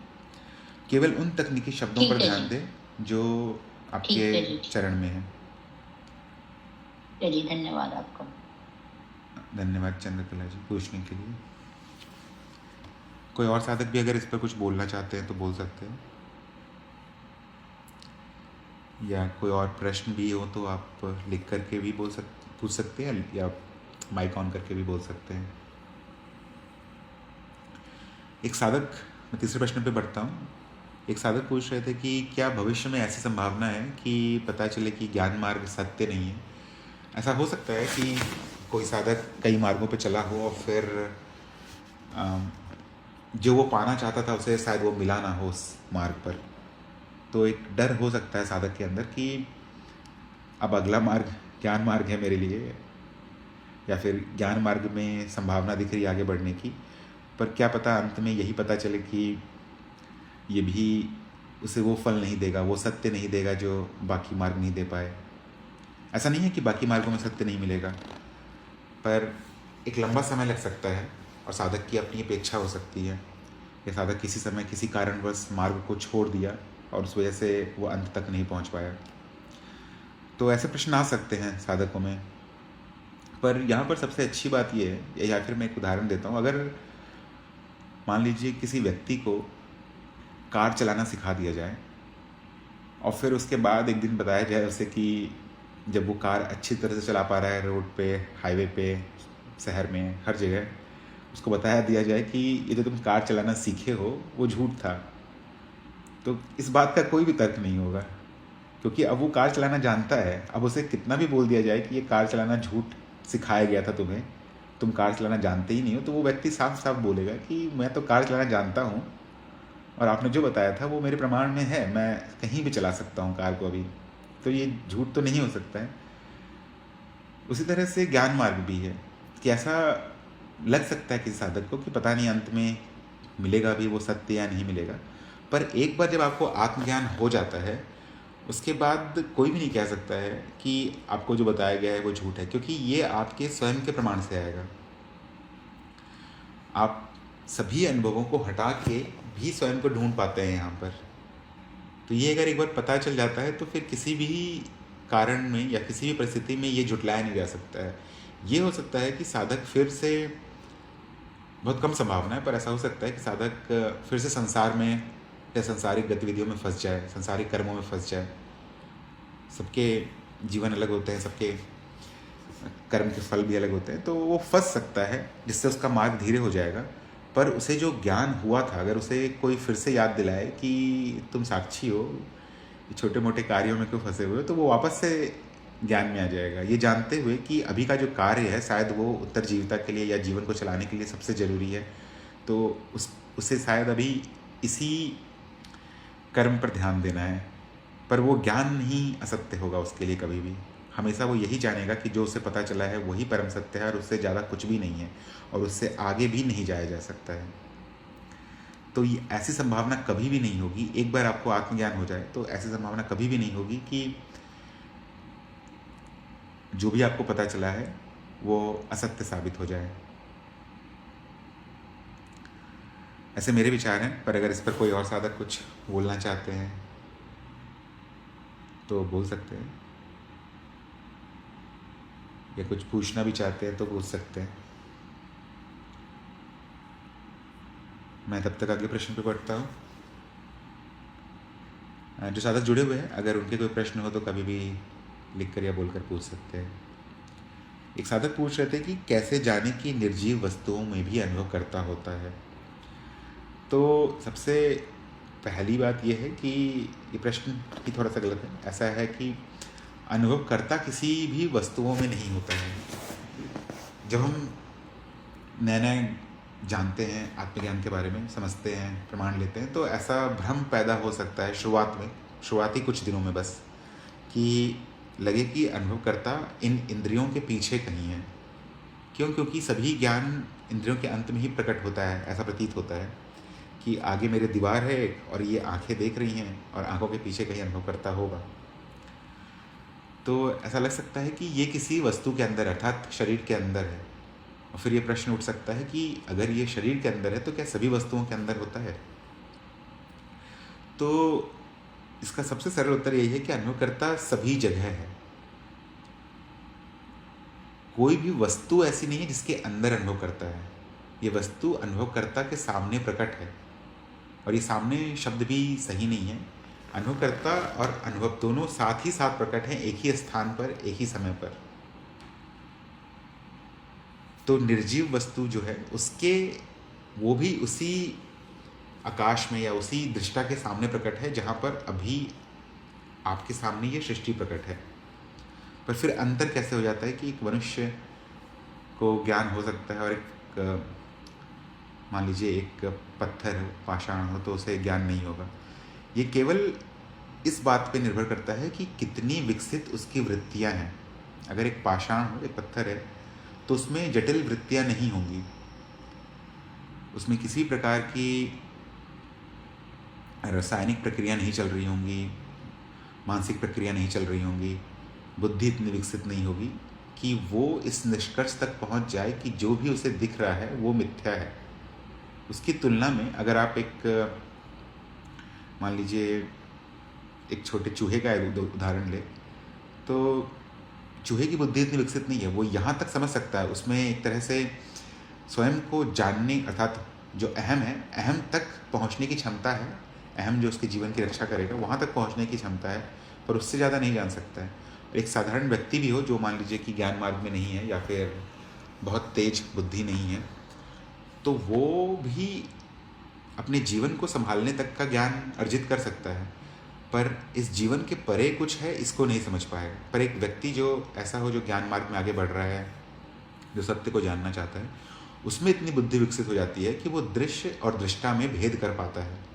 Speaker 1: केवल उन तकनीकी शब्दों पर ध्यान दें जो आपके चरण में है।
Speaker 2: चलिए, धन्यवाद आपका।
Speaker 1: धन्यवाद चंद्रकला जी पूछने के लिए। कोई और साधक भी अगर इस पर कुछ बोलना चाहते हैं तो बोल सकते हैं, या कोई और प्रश्न भी हो तो आप लिख करके भी पूछ सकते हैं, या माइक ऑन करके भी बोल सकते हैं। एक साधक, मैं तीसरे प्रश्न पे बढ़ता हूँ। एक साधक पूछ रहे थे कि क्या भविष्य में ऐसी संभावना है कि पता चले कि ज्ञान मार्ग सत्य नहीं है? ऐसा हो सकता है कि कोई साधक कई मार्गों पे चला हो और फिर जो वो पाना चाहता था उसे शायद वो मिला ना हो उस मार्ग पर। तो एक डर हो सकता है साधक के अंदर कि अब अगला मार्ग ज्ञान मार्ग है मेरे लिए, या फिर ज्ञान मार्ग में संभावना दिख रही है आगे बढ़ने की, पर क्या पता अंत में यही पता चले कि ये भी उसे वो फल नहीं देगा, वो सत्य नहीं देगा जो बाकी मार्ग नहीं दे पाए। ऐसा नहीं है कि बाकी मार्गों में सत्य नहीं मिलेगा, पर एक लंबा समय लग सकता है, और साधक की अपनी अपेक्षा हो सकती है कि साधक किसी समय किसी कारणवश मार्ग को छोड़ दिया और उस वजह से वो अंत तक नहीं पहुंच पाया। तो ऐसे प्रश्न आ सकते हैं साधकों में। पर यहाँ पर सबसे अच्छी बात ये है, या फिर मैं एक उदाहरण देता हूँ। अगर मान लीजिए किसी व्यक्ति को कार चलाना सिखा दिया जाए, और फिर उसके बाद एक दिन बताया जाए उसे कि जब वो कार अच्छी तरह से चला पा रहा है रोड पे, हाईवे पे, शहर में, हर जगह, उसको बताया दिया जाए कि ये जो तुम कार चलाना सीखे हो वो झूठ था, तो इस बात का कोई भी तर्क नहीं होगा, क्योंकि अब वो कार चलाना जानता है। अब उसे कितना भी बोल दिया जाए कि ये कार चलाना झूठ सिखाया गया था तुम्हें, तुम कार चलाना जानते ही नहीं हो, तो वो व्यक्ति साफ साफ बोलेगा कि मैं तो कार चलाना जानता हूँ, और आपने जो बताया था वो मेरे प्रमाण में है, मैं कहीं भी चला सकता हूँ कार को अभी, तो ये झूठ तो नहीं हो सकता है। उसी तरह से ज्ञान मार्ग भी है कि ऐसा लग सकता है किसी साधक को कि पता नहीं अंत में मिलेगा भी वो सत्य या नहीं मिलेगा, पर एक बार जब आपको आत्मज्ञान हो जाता है उसके बाद कोई भी नहीं कह सकता है कि आपको जो बताया गया है वो झूठ है, क्योंकि ये आपके स्वयं के प्रमाण से आएगा। आप सभी अनुभवों को हटा के भी स्वयं को ढूंढ पाते हैं यहाँ पर। तो ये अगर एक बार पता चल जाता है तो फिर किसी भी कारण में या किसी भी परिस्थिति में ये झुटलाया नहीं जा सकता है। ये हो सकता है कि साधक फिर से बहुत कम संभावना है, पर ऐसा हो सकता है कि साधक फिर से संसार में या संसारिक गतिविधियों में फंस जाए, संसारिक कर्मों में फंस जाए। सबके जीवन अलग होते हैं, सबके कर्म के फल भी अलग होते हैं, तो वो फंस सकता है, जिससे उसका मार्ग धीरे हो जाएगा। पर उसे जो ज्ञान हुआ था, अगर उसे कोई फिर से याद दिलाए कि तुम साक्षी हो, छोटे मोटे कार्यों में क्यों फंसे हुए हो, तो वो वापस से ज्ञान में आ जाएगा, ये जानते हुए कि अभी का जो कार्य है शायद वो उत्तरजीविता के लिए या जीवन को चलाने के लिए सबसे ज़रूरी है। तो उसे शायद अभी इसी कर्म पर ध्यान देना है। पर वो ज्ञान नहीं असत्य होगा उसके लिए कभी भी। हमेशा वो यही जानेगा कि जो उसे पता चला है वही परम सत्य है और उससे ज़्यादा कुछ भी नहीं है और उससे आगे भी नहीं जाया जा सकता है। तो ये ऐसी संभावना कभी भी नहीं होगी, एक बार आपको आत्मज्ञान हो जाए तो ऐसी संभावना कभी भी नहीं होगी कि जो भी आपको पता चला है वो असत्य साबित हो जाए। ऐसे मेरे विचार हैं, पर अगर इस पर कोई और साधक कुछ बोलना चाहते हैं तो बोल सकते हैं, या कुछ पूछना भी चाहते हैं तो पूछ सकते हैं। मैं तब तक अगले प्रश्न पे पढ़ता हूँ। जो साधक जुड़े हुए हैं, अगर उनके कोई प्रश्न हो तो कभी भी लिख कर या बोलकर पूछ सकते हैं। एक साधक पूछ रहे थे कि कैसे जाने कि निर्जीव वस्तुओं में भी अनुभव करता होता है। तो सबसे पहली बात यह है कि ये प्रश्न ही थोड़ा सा गलत है। ऐसा है कि अनुभव करता किसी भी वस्तुओं में नहीं होता है। जब हम नए नए जानते हैं, आत्मज्ञान के बारे में समझते हैं, प्रमाण लेते हैं, तो ऐसा भ्रम पैदा हो सकता है शुरुआती कुछ दिनों में बस, कि लगे कि अनुभवकर्ता इन इंद्रियों के पीछे कहीं है। क्योंकि सभी ज्ञान इंद्रियों के अंत में ही प्रकट होता है। ऐसा प्रतीत होता है कि आगे मेरे दीवार है और ये आंखें देख रही हैं और आंखों के पीछे कहीं अनुभवकर्ता होगा। तो ऐसा लग सकता है कि ये किसी वस्तु के अंदर अर्थात शरीर के अंदर है। और फिर ये प्रश्न उठ सकता है कि अगर ये शरीर के अंदर है तो क्या सभी वस्तुओं के अंदर होता है? तो इसका सबसे सरल उत्तर यही है कि अनुभवकर्ता सभी जगह है। कोई भी वस्तु ऐसी नहीं है जिसके अंदर अनुभव करता है। ये वस्तु अनुभवकर्ता के सामने प्रकट है। और ये सामने शब्द भी सही नहीं है। अनुभवकर्ता और अनुभव दोनों साथ ही साथ प्रकट हैं, एक ही स्थान पर, एक ही समय पर। तो निर्जीव वस्तु जो है उसके वो भी उसी आकाश में या उसी दृष्टा के सामने प्रकट है जहाँ पर अभी आपके सामने ये सृष्टि प्रकट है। पर फिर अंतर कैसे हो जाता है कि एक मनुष्य को ज्ञान हो सकता है और एक मान लीजिए एक पत्थर पाषाण हो तो उसे ज्ञान नहीं होगा। ये केवल इस बात पे निर्भर करता है कि कितनी विकसित उसकी वृत्तियां हैं। अगर एक पाषाण हो, एक पत्थर है, तो उसमें जटिल वृत्तियां नहीं होंगी, उसमें किसी प्रकार की रासायनिक प्रक्रिया नहीं चल रही होंगी, मानसिक प्रक्रिया नहीं चल रही होंगी, बुद्धि इतनी विकसित नहीं होगी कि वो इस निष्कर्ष तक पहुंच जाए कि जो भी उसे दिख रहा है वो मिथ्या है। उसकी तुलना में अगर आप एक मान लीजिए एक छोटे चूहे का उदाहरण ले, तो चूहे की बुद्धि इतनी विकसित नहीं है। वो यहाँ तक समझ सकता है, उसमें एक तरह से स्वयं को जानने अर्थात जो अहम है, अहम तक पहुँचने की क्षमता है। अहम जो उसके जीवन की रक्षा करेगा वहाँ तक पहुँचने की क्षमता है, पर उससे ज़्यादा नहीं जान सकता है। एक साधारण व्यक्ति भी हो जो मान लीजिए कि ज्ञान मार्ग में नहीं है या फिर बहुत तेज बुद्धि नहीं है, तो वो भी अपने जीवन को संभालने तक का ज्ञान अर्जित कर सकता है, पर इस जीवन के परे कुछ है इसको नहीं समझ पाएगा। पर एक व्यक्ति जो ऐसा हो जो ज्ञान मार्ग में आगे बढ़ रहा है, जो सत्य को जानना चाहता है, उसमें इतनी बुद्धि विकसित हो जाती है कि वो दृश्य और दृष्टा में भेद कर पाता है।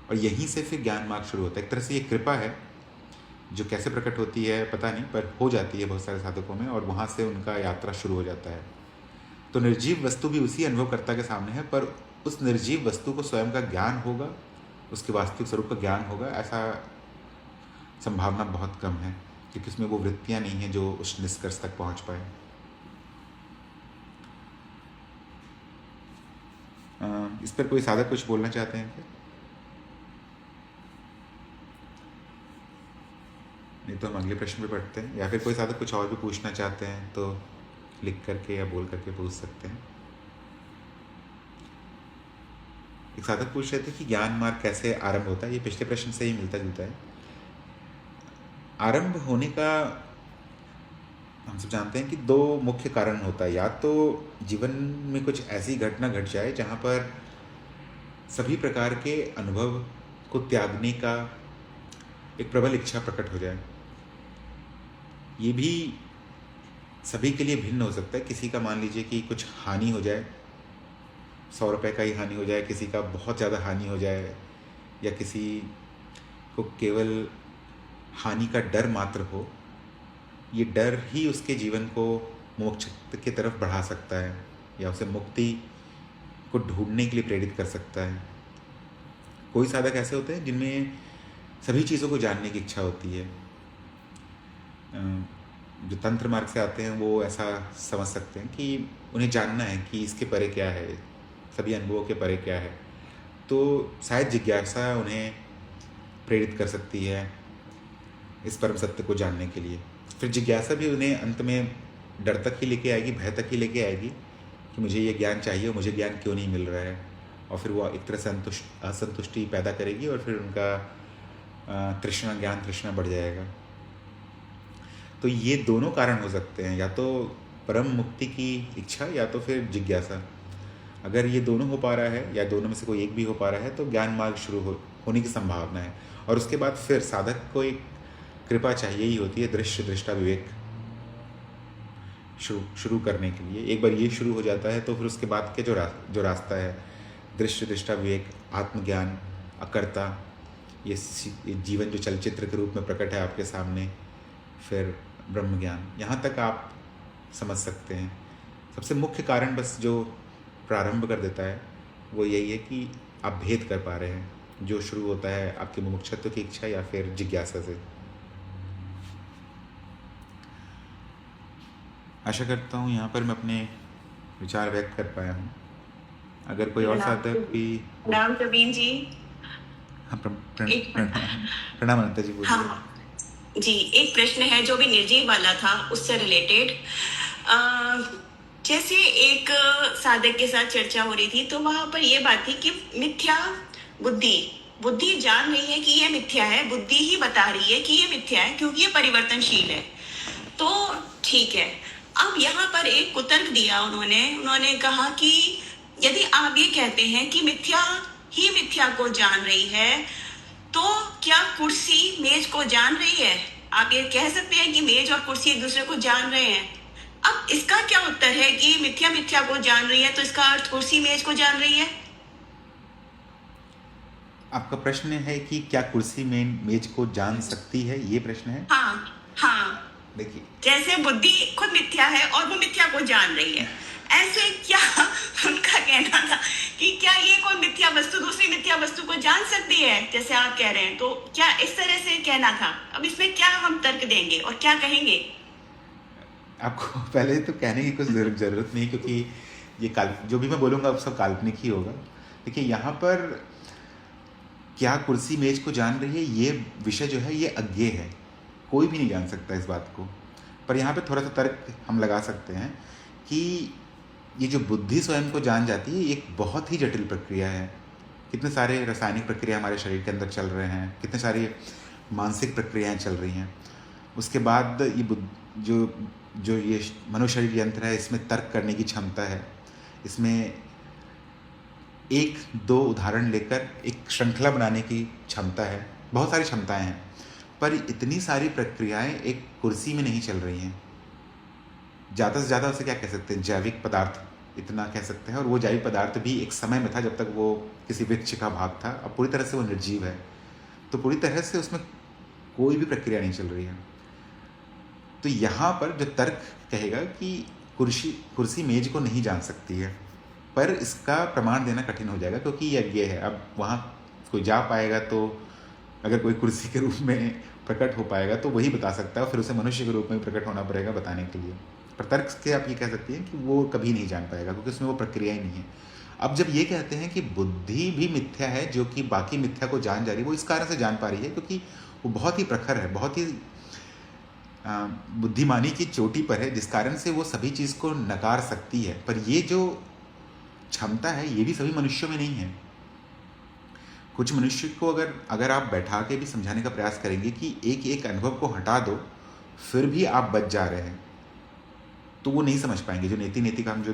Speaker 1: और यहीं से फिर ज्ञान मार्ग शुरू होता है। एक तरह से ये कृपा है जो कैसे प्रकट होती है पता नहीं, पर हो जाती है बहुत सारे साधकों में, और वहाँ से उनका यात्रा शुरू हो जाता है। तो निर्जीव वस्तु भी उसी अनुभवकर्ता के सामने है, पर उस निर्जीव वस्तु को स्वयं का ज्ञान होगा, उसके वास्तविक स्वरूप का ज्ञान होगा, ऐसा संभावना बहुत कम है, क्योंकि उसमें वो वृत्तियाँ नहीं हैं जो उस निष्कर्ष तक पहुँच पाए। इस पर कोई साधक कुछ बोलना चाहते हैं क्या? नहीं तो हम अगले प्रश्न पे पढ़ते हैं, या फिर कोई साधक कुछ और भी पूछना चाहते हैं तो लिख करके या बोल करके पूछ सकते हैं। एक साधक पूछ रहे थे कि ज्ञान मार्ग कैसे आरंभ होता है। ये पिछले प्रश्न से ही मिलता जुलता है। आरंभ होने का हम सब जानते हैं कि दो मुख्य कारण होता है। या तो जीवन में कुछ ऐसी घटना घट जाए जहाँ पर सभी प्रकार के अनुभव को त्यागने का एक प्रबल इच्छा प्रकट हो जाए। ये भी सभी के लिए भिन्न हो सकता है। किसी का मान लीजिए कि कुछ हानि हो जाए, 100 रुपये का ही हानि हो जाए, किसी का बहुत ज़्यादा हानि हो जाए, या किसी को केवल हानि का डर मात्र हो। ये डर ही उसके जीवन को मोक्ष की तरफ बढ़ा सकता है या उसे मुक्ति को ढूंढने के लिए प्रेरित कर सकता है। कोई साधक ऐसे होते हैं जिनमें सभी चीज़ों को जानने की इच्छा होती है। जो तंत्र मार्ग से आते हैं वो ऐसा समझ सकते हैं कि उन्हें जानना है कि इसके परे क्या है, सभी अनुभवों के परे क्या है। तो शायद जिज्ञासा उन्हें प्रेरित कर सकती है इस परम सत्य को जानने के लिए। फिर जिज्ञासा भी उन्हें अंत में डर तक ही लेके आएगी, भय तक ही लेके आएगी कि मुझे ये ज्ञान चाहिए और मुझे ज्ञान क्यों नहीं मिल रहा है। और फिर वो एक तरह से असंतुष्टि पैदा करेगी और फिर उनका तृष्णा, ज्ञान तृष्णा बढ़ जाएगा। तो ये दोनों कारण हो सकते हैं, या तो परम मुक्ति की इच्छा या तो फिर जिज्ञासा। अगर ये दोनों हो पा रहा है या दोनों में से कोई एक भी हो पा रहा है तो ज्ञान मार्ग शुरू होने की संभावना है। और उसके बाद फिर साधक को एक कृपा चाहिए ही होती है, दृश्य दृष्टा विवेक शुरू करने के लिए। एक बार ये शुरू हो जाता है तो फिर उसके बाद के जो रास्ता है, दृश्य दृष्टा विवेक, आत्मज्ञान, अकर्ता, ये जीवन जो चलचित्र के रूप में प्रकट है आपके सामने, फिर ब्रह्म ज्ञान, यहाँ तक आप समझ सकते हैं। सबसे मुख्य कारण बस जो प्रारंभ कर देता है वो यही है कि आप भेद कर पा रहे हैं, जो शुरू होता है आपके मुमुक्षुत्व की इच्छा या फिर जिज्ञासा से। आशा करता हूँ यहाँ पर मैं अपने विचार व्यक्त कर पाया हूँ। अगर कोई और साधक भी।
Speaker 3: प्रणाम प्रवीण जी।
Speaker 1: हाँ, प्रणाम अनंता जी, बोलिए।
Speaker 3: हाँ जी, एक प्रश्न है जो भी निर्जीव वाला था उससे रिलेटेड। जैसे एक साधक के साथ चर्चा हो रही थी तो वहां पर ये बात थी कि मिथ्या बुद्धि जान रही है कि ये मिथ्या है, बुद्धि ही बता रही है कि ये मिथ्या है क्योंकि ये परिवर्तनशील है। तो ठीक है, अब यहाँ पर एक कुतर्क दिया उन्होंने कहा कि यदि आप ये कहते हैं कि मिथ्या ही मिथ्या को जान रही है तो क्या कुर्सी मेज को जान रही है? आप ये कह सकते हैं कि मेज और कुर्सी एक दूसरे को जान रहे हैं। अब इसका क्या उत्तर है कि मिथ्या मिथ्या को जान रही है तो इसका अर्थ कुर्सी मेज को जान रही है?
Speaker 1: आपका प्रश्न है कि क्या कुर्सी मेज को जान सकती है, ये प्रश्न है?
Speaker 3: हाँ।
Speaker 1: देखिए,
Speaker 3: जैसे बुद्धि खुद मिथ्या है और वो मिथ्या को जान रही है, ऐसे क्या उनका कहना था कि क्या ये कोई मिथ्या वस्तु दूसरी मिथ्या वस्तु को जान सकती है जैसे आप कह रहे हैं, तो क्या इस तरह से कहना था? अब इसमें क्या हम तर्क देंगे और क्या कहेंगे?
Speaker 1: आपको पहले तो कहने की कुछ जरूरत नहीं, क्योंकि ये जो भी मैं बोलूँगा अब सब काल्पनिक ही होगा। देखिए, यहाँ पर क्या कुर्सी मेज को जान रही है, ये विषय जो है ये अज्ञेय है, कोई भी नहीं जान सकता इस बात को। पर यहाँ पे थोड़ा सा तर्क हम लगा सकते हैं कि ये जो बुद्धि स्वयं को जान जाती है एक बहुत ही जटिल प्रक्रिया है। कितने सारे रासायनिक प्रक्रिया हमारे शरीर के अंदर चल रहे हैं, कितने सारी मानसिक प्रक्रियाएं चल रही हैं। उसके बाद ये जो ये मनुशरीर यंत्र है, इसमें तर्क करने की क्षमता है, इसमें एक दो उदाहरण लेकर एक श्रृंखला बनाने की क्षमता है, बहुत सारी क्षमताएं हैं। पर इतनी सारी प्रक्रियाएं एक कुर्सी में नहीं चल रही हैं। ज़्यादा से ज़्यादा उसे क्या कह सकते हैं, जैविक पदार्थ इतना कह सकते हैं। और वो जैविक पदार्थ भी एक समय में था जब तक वो किसी वृक्ष का भाग था, अब पूरी तरह से वो निर्जीव है, तो पूरी तरह से उसमें कोई भी प्रक्रिया नहीं चल रही है। तो यहाँ पर जो तर्क कहेगा कि कुर्सी मेज को नहीं जान सकती है, पर इसका प्रमाण देना कठिन हो जाएगा क्योंकि ये अज्ञेय है। अब वहाँ कोई जा पाएगा तो अगर कोई कुर्सी के रूप में प्रकट हो पाएगा तो वही बता सकता है, फिर उसे मनुष्य के रूप में प्रकट होना पड़ेगा बताने के लिए। पर तर्क से आप ये कह सकती हैं कि वो कभी नहीं जान पाएगा क्योंकि उसमें वो प्रक्रिया ही नहीं है। अब जब ये कहते हैं कि बुद्धि भी मिथ्या है जो कि बाकी मिथ्या को जान जा रही है, वो इस कारण से जान पा रही है क्योंकि वो बहुत ही प्रखर है, बहुत ही बुद्धिमानी की चोटी पर है, जिस कारण से वो सभी चीज़ को नकार सकती है। पर ये जो क्षमता है ये भी सभी मनुष्यों में नहीं है। कुछ मनुष्य को अगर अगर आप बैठा के भी समझाने का प्रयास करेंगे कि एक एक अनुभव को हटा दो, फिर भी आप बच जा रहे हैं, तो वो नहीं समझ पाएंगे। जो नेति का हम जो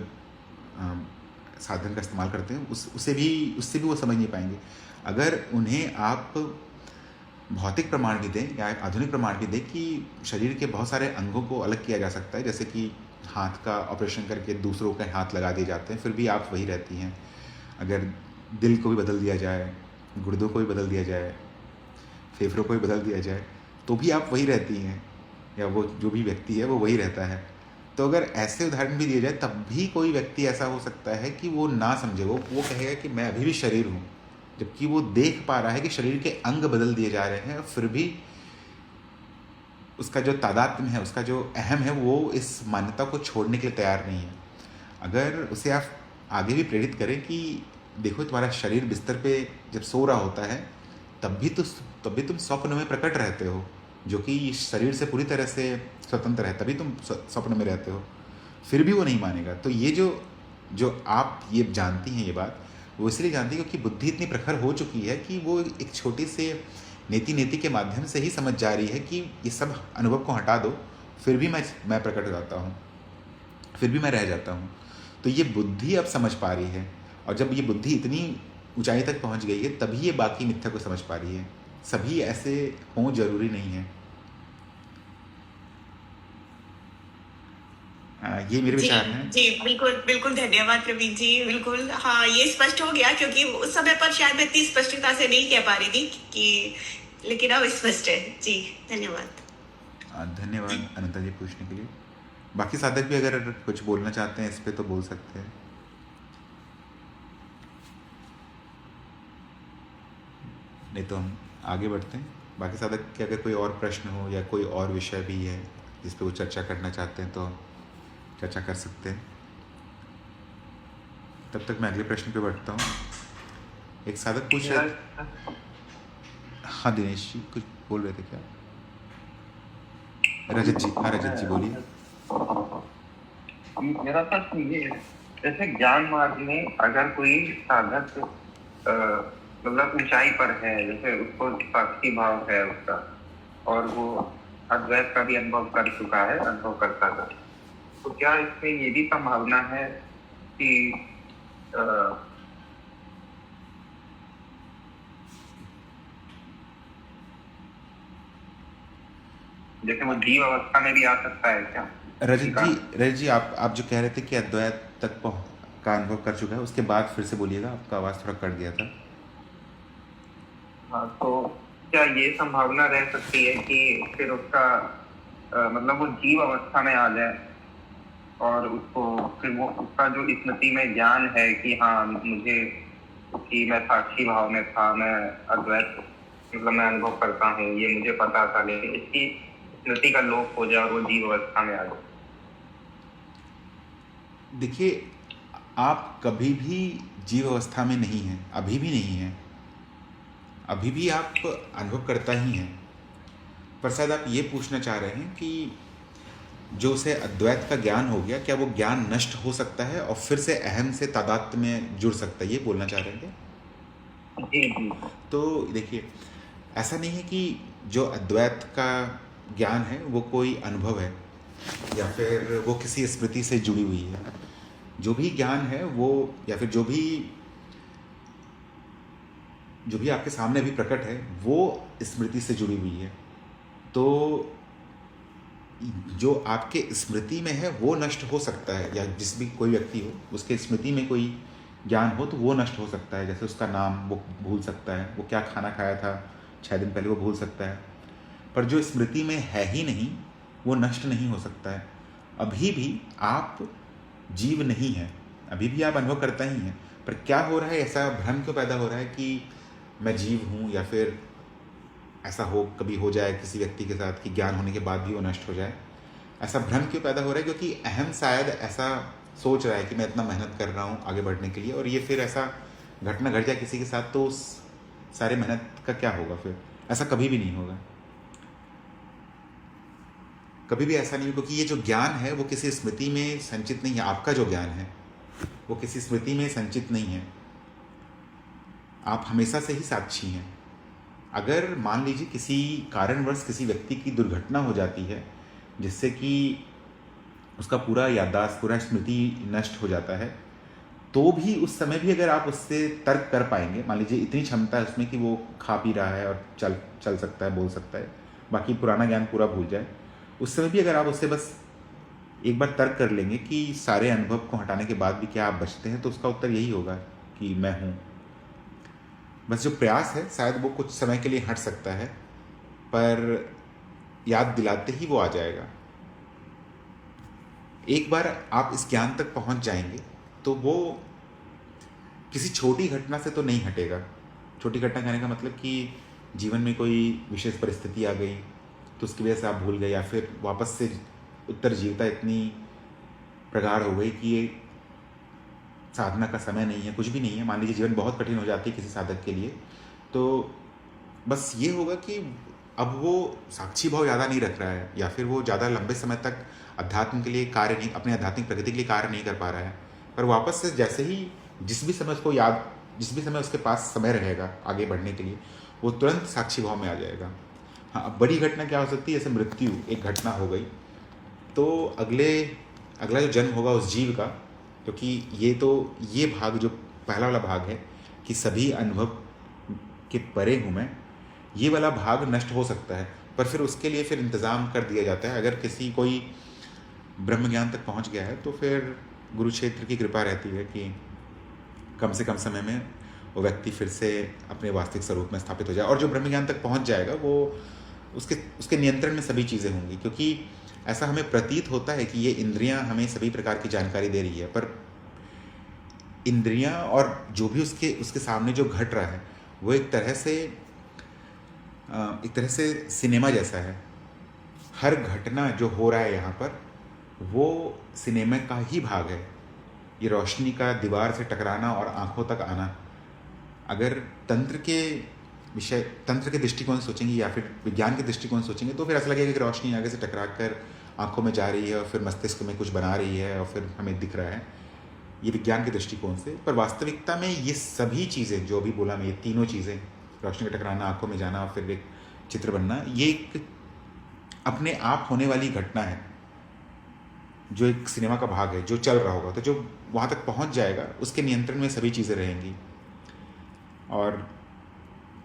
Speaker 1: साधन का इस्तेमाल करते हैं उससे भी वो समझ नहीं पाएंगे। अगर उन्हें आप भौतिक प्रमाण भी दें या आधुनिक प्रमाण भी दें कि शरीर के बहुत सारे अंगों को अलग किया जा सकता है, जैसे कि हाथ का ऑपरेशन करके दूसरों के हाथ लगा दिए जाते हैं, फिर भी आप वही रहती हैं। अगर दिल को भी बदल दिया जाए, गुर्दों को भी बदल दिया जाए, फेफड़ों को भी बदल दिया जाए, तो भी आप वही रहती हैं, या वो जो भी व्यक्ति है वो वही रहता है। तो अगर ऐसे उदाहरण भी दिए जाए तब भी कोई व्यक्ति ऐसा हो सकता है कि वो ना समझे, वो कहेगा कि मैं अभी भी शरीर हूँ, जबकि वो देख पा रहा है कि शरीर के अंग बदल दिए जा रहे हैं, और फिर भी उसका जो तादात्म्य है, उसका जो अहम है, वो इस मान्यता को छोड़ने के लिए तैयार नहीं है। अगर उसे आप आगे भी प्रेरित करें कि देखो तुम्हारा शरीर बिस्तर पे जब सो रहा होता है तब भी तुम स्वप्न में प्रकट रहते हो, जो कि शरीर से पूरी तरह से स्वतंत्र है, तभी तुम स्वप्न में रहते हो, फिर भी वो नहीं मानेगा। तो ये जो आप ये जानती हैं, ये बात वो इसलिए जानती है क्योंकि बुद्धि इतनी प्रखर हो चुकी है कि वो एक छोटी से नेति के माध्यम से ही समझ जा रही है कि ये सब अनुभव को हटा दो, फिर भी मैं प्रकट हो जाता हूँ, फिर भी मैं रह जाता हूँ। तो ये बुद्धि अब समझ पा रही है, और जब ये बुद्धि इतनी ऊंचाई तक पहुँच गई है तभी ये बाकी मिथ्या को समझ पा रही है। सभी ऐसे हों जरूरी नहीं है। ये मेरे
Speaker 3: जी
Speaker 1: विचार हैं।
Speaker 3: जी, बिल्कुल बिल्कुल, धन्यवाद प्रवीण जी। बिल्कुल, हाँ, ये स्पष्ट हो गया, क्योंकि उस समय पर शायद मैं इतनी स्पष्टता से नहीं कह पा रही थी कि, लेकिन अब स्पष्ट है। जी, धन्यवाद।
Speaker 1: धन्यवाद अनंता जी पूछने के लिए। बाकी साधक भी अगर कुछ बोलना चाहते हैं इस पे तो बोल सकते हैं, नहीं तो हम आगे बढ़ते हैं। बाकी साधक के अगर कोई और प्रश्न हो या कोई और विषय भी है जिस पे वो चर्चा करना चाहते हैं तो चर्चा कर सकते हैं। तब तक मैं अगले प्रश्न पे बढ़ता हूँ। एक साधक पूछ रहे, हाँ दिनेश जी कुछ बोल रहे थे क्या? रजत जी, हाँ रजत जी बोलिए।
Speaker 4: मेरा प्रश्न ये है, जैसे ज्ञान मार्ग में अगर कोई साधक मतलब ऊंचाई पर है, जैसे उसको साक्षी भाव है उसका, और वो अद्वैत का भी अनुभव कर चुका है, अनुभव करता है, तो क्या इसमें ये भी संभावना है कि जैसे वो जीव अवस्था में भी आ सकता है क्या?
Speaker 1: रजत जी आप जो कह रहे थे कि अद्वैत तक का अनुभव कर चुका है, उसके बाद फिर से बोलिएगा, आपका आवाज़ थोड़ा कट गया था।
Speaker 4: हाँ, तो क्या ये संभावना रह सकती है कि फिर उसका मतलब वो जीव अवस्था में आ जाए और उसको फिर वो उसका जो स्मृति में ज्ञान है कि हाँ मुझे कि मैं साक्षी भाव में था, मैं अद्वैत मतलब मैं अनुभव करता हूँ, ये मुझे पता था, लेकिन इसकी स्मृति का लोप हो जाए और वो जीव अवस्था में आ जाए?
Speaker 1: देखिए, आप कभी भी जीव अवस्था में नहीं हैं, अभी भी नहीं हैं, अभी भी आप अनुभव करता ही हैं। पर शायद आप ये पूछना चाह रहे हैं कि जो उसे अद्वैत का ज्ञान हो गया, क्या वो ज्ञान नष्ट हो सकता है और फिर से अहम से तादात्म्य में जुड़ सकता है, ये बोलना चाह रहे हैं क्या? तो देखिए, ऐसा नहीं है कि जो अद्वैत का ज्ञान है वो कोई अनुभव है या फिर वो किसी स्मृति से जुड़ी हुई है। जो भी ज्ञान है वो, या फिर जो भी आपके सामने अभी प्रकट है, वो स्मृति से जुड़ी हुई है। तो जो आपके स्मृति में है वो नष्ट हो सकता है, या जिस भी कोई व्यक्ति हो उसके स्मृति में कोई ज्ञान हो तो वो नष्ट हो सकता है। जैसे उसका नाम वो भूल सकता है, वो क्या खाना खाया था 6 दिन पहले वो भूल सकता है, पर जो स्मृति में है ही नहीं वो नष्ट नहीं हो सकता है। अभी भी आप जीव नहीं हैं, अभी भी आप अनुभव करता ही हैं, पर क्या हो रहा है, ऐसा भ्रम क्यों पैदा हो रहा है कि मैं जीव हूँ, या फिर ऐसा कभी हो जाए किसी व्यक्ति के साथ कि ज्ञान होने के बाद भी वो नष्ट हो जाए। ऐसा भ्रम क्यों पैदा हो रहा है? क्योंकि अहम शायद ऐसा सोच रहा है कि मैं इतना मेहनत कर रहा हूँ आगे बढ़ने के लिए, और ये फिर ऐसा घटना घट जाए किसी के साथ तो उस सारे मेहनत का क्या होगा? फिर ऐसा कभी भी नहीं होगा, कभी भी ऐसा नहीं होगा, क्योंकि ये जो ज्ञान है वो किसी स्मृति में संचित नहीं है। आपका जो ज्ञान है वो किसी स्मृति में संचित नहीं है। आप हमेशा से ही साक्षी हैं। अगर मान लीजिए किसी कारणवश किसी व्यक्ति की दुर्घटना हो जाती है जिससे कि उसका पूरा याददाश्त, पूरा स्मृति नष्ट हो जाता है, तो भी उस समय भी अगर आप उससे तर्क कर पाएंगे, मान लीजिए इतनी क्षमता है उसमें कि वो खा पी रहा है और चल सकता है, बोल सकता है, बाकी पुराना ज्ञान पूरा भूल जाए, उस समय भी अगर आप उससे बस एक बार तर्क कर लेंगे कि सारे अनुभव को हटाने के बाद भी क्या आप बचते हैं, तो उसका उत्तर यही होगा कि मैं हूँ। बस जो प्रयास है शायद वो कुछ समय के लिए हट सकता है, पर याद दिलाते ही वो आ जाएगा। एक बार आप इस ज्ञान तक पहुंच जाएंगे तो वो किसी छोटी घटना से तो नहीं हटेगा। छोटी घटना कहने का मतलब कि जीवन में कोई विशेष परिस्थिति आ गई तो उसकी वजह से आप भूल गए, या फिर वापस से उत्तरजीवता इतनी प्रगाढ़ हो गई कि ये साधना का समय नहीं है, कुछ भी नहीं है। मान लीजिए जीवन बहुत कठिन हो जाती है किसी साधक के लिए, तो बस ये होगा कि अब वो साक्षी भाव ज़्यादा नहीं रख रहा है, या फिर वो ज़्यादा लंबे समय तक अध्यात्म के लिए कार्य नहीं, अपने आध्यात्मिक प्रगति के लिए कार्य नहीं कर पा रहा है, पर वापस से जैसे ही जिस भी समय उसके पास समय रहेगा आगे बढ़ने के लिए, वो तुरंत साक्षी भाव में आ जाएगा। हाँ, अब बड़ी घटना क्या हो सकती है, जैसे मृत्यु एक घटना हो गई, तो अगला जो जन्म होगा उस जीव का, क्योंकि ये भाग जो पहला वाला भाग है कि सभी अनुभव के परे हूँ मैं, ये वाला भाग नष्ट हो सकता है, पर फिर उसके लिए फिर इंतज़ाम कर दिया जाता है। अगर कोई ब्रह्म ज्ञान तक पहुँच गया है तो फिर गुरु क्षेत्र की कृपा रहती है कि कम से कम समय में वो व्यक्ति फिर से अपने वास्तविक स्वरूप में स्थापित हो जाए। और जो ब्रह्म ज्ञान तक पहुँच जाएगा वो उसके नियंत्रण में सभी चीज़ें होंगी, क्योंकि ऐसा हमें प्रतीत होता है कि ये इंद्रियां हमें सभी प्रकार की जानकारी दे रही है, पर इंद्रियां और जो भी उसके सामने जो घट रहा है वो एक तरह से सिनेमा जैसा है। हर घटना जो हो रहा है यहाँ पर वो सिनेमा का ही भाग है। ये रोशनी का दीवार से टकराना और आंखों तक आना, अगर तंत्र के दृष्टिकोण से सोचेंगे या फिर विज्ञान के दृष्टिकोण से सोचेंगे तो फिर ऐसा लगेगा कि रोशनी आगे से टकरा कर आंखों में जा रही है और फिर मस्तिष्क में कुछ बना रही है और फिर हमें दिख रहा है, ये विज्ञान के दृष्टिकोण से। पर वास्तविकता में ये सभी चीज़ें जो भी बोला मैं, ये तीनों चीज़ें, रोशनी का टकराना, आंखों में जाना और फिर एक चित्र बनना, ये एक अपने आप होने वाली घटना है, जो एक सिनेमा का भाग है जो चल रहा होगा। तो जो वहाँ तक पहुँच जाएगा उसके नियंत्रण में सभी चीज़ें रहेंगी, और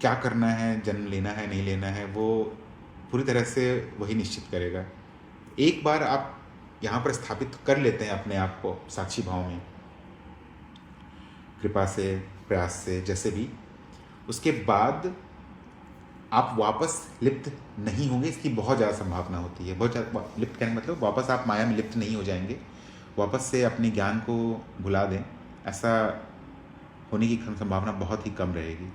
Speaker 1: क्या करना है, जन्म लेना है नहीं लेना है, वो पूरी तरह से वही निश्चित करेगा। एक बार आप यहाँ पर स्थापित कर लेते हैं अपने आप को साक्षी भाव में, कृपा से, प्रयास से, जैसे भी, उसके बाद आप वापस लिप्त नहीं होंगे, इसकी बहुत ज़्यादा संभावना होती है। बहुत ज़्यादा लिप्त कहने का मतलब वापस आप माया में लिप्त नहीं हो जाएंगे, वापस से अपने ज्ञान को भुला दें, ऐसा होने की संभावना बहुत ही कम रहेगी।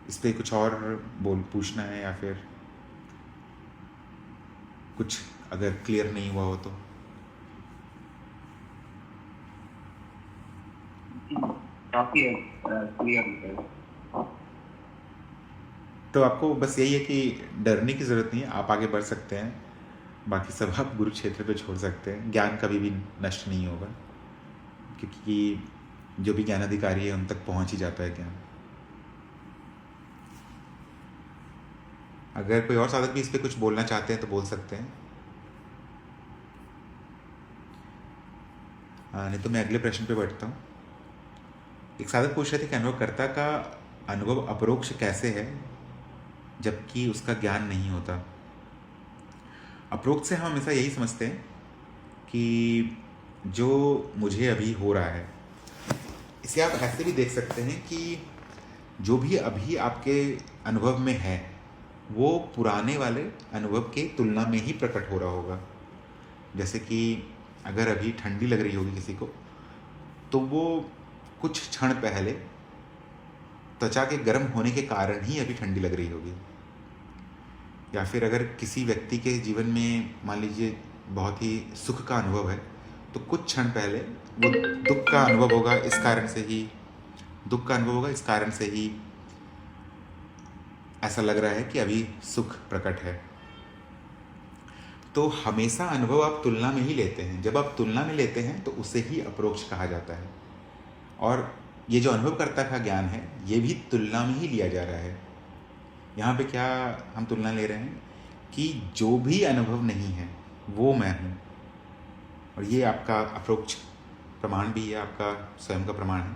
Speaker 1: इस पर कुछ और पूछना है या फिर कुछ अगर क्लियर नहीं हुआ हो तो?
Speaker 4: काफी क्लियर है।
Speaker 1: तो आपको बस यही है कि डरने की ज़रूरत नहीं है, आप आगे बढ़ सकते हैं, बाकी सब आप गुरु क्षेत्र पे छोड़ सकते हैं। ज्ञान कभी भी नष्ट नहीं होगा, क्योंकि जो भी ज्ञानाधिकारी है उन तक पहुंच ही जाता है ज्ञान। अगर कोई और साधक भी इस पर कुछ बोलना चाहते हैं तो बोल सकते हैं, नहीं तो मैं अगले प्रश्न पे बैठता हूँ। एक साधक पूछ रहे थे कि अनुभवकर्ता का अनुभव अपरोक्ष कैसे है जबकि उसका ज्ञान नहीं होता। अप्रोक्ष से हम हमेशा यही समझते हैं कि जो मुझे अभी हो रहा है, इसे आप ऐसे भी देख सकते हैं कि जो भी अभी आपके अनुभव में है वो पुराने वाले अनुभव के तुलना में ही प्रकट हो रहा होगा। जैसे कि अगर अभी ठंडी लग रही होगी किसी को, तो वो कुछ क्षण पहले त्वचा के गर्म होने के कारण ही अभी ठंडी लग रही होगी। या फिर अगर किसी व्यक्ति के जीवन में मान लीजिए बहुत ही सुख का अनुभव है, तो कुछ क्षण पहले वो दुख का अनुभव होगा, इस कारण से ही ऐसा लग रहा है कि अभी सुख प्रकट है। तो हमेशा अनुभव आप तुलना में ही लेते हैं। जब आप तुलना में लेते हैं तो उसे ही अपरोक्ष कहा जाता है। और ये जो अनुभवकर्ता का ज्ञान है ये भी तुलना में ही लिया जा रहा है। यहाँ पे क्या हम तुलना ले रहे हैं कि जो भी अनुभव नहीं है वो मैं हूँ, और ये आपका अप्रोक्ष प्रमाण भी है, आपका स्वयं का प्रमाण है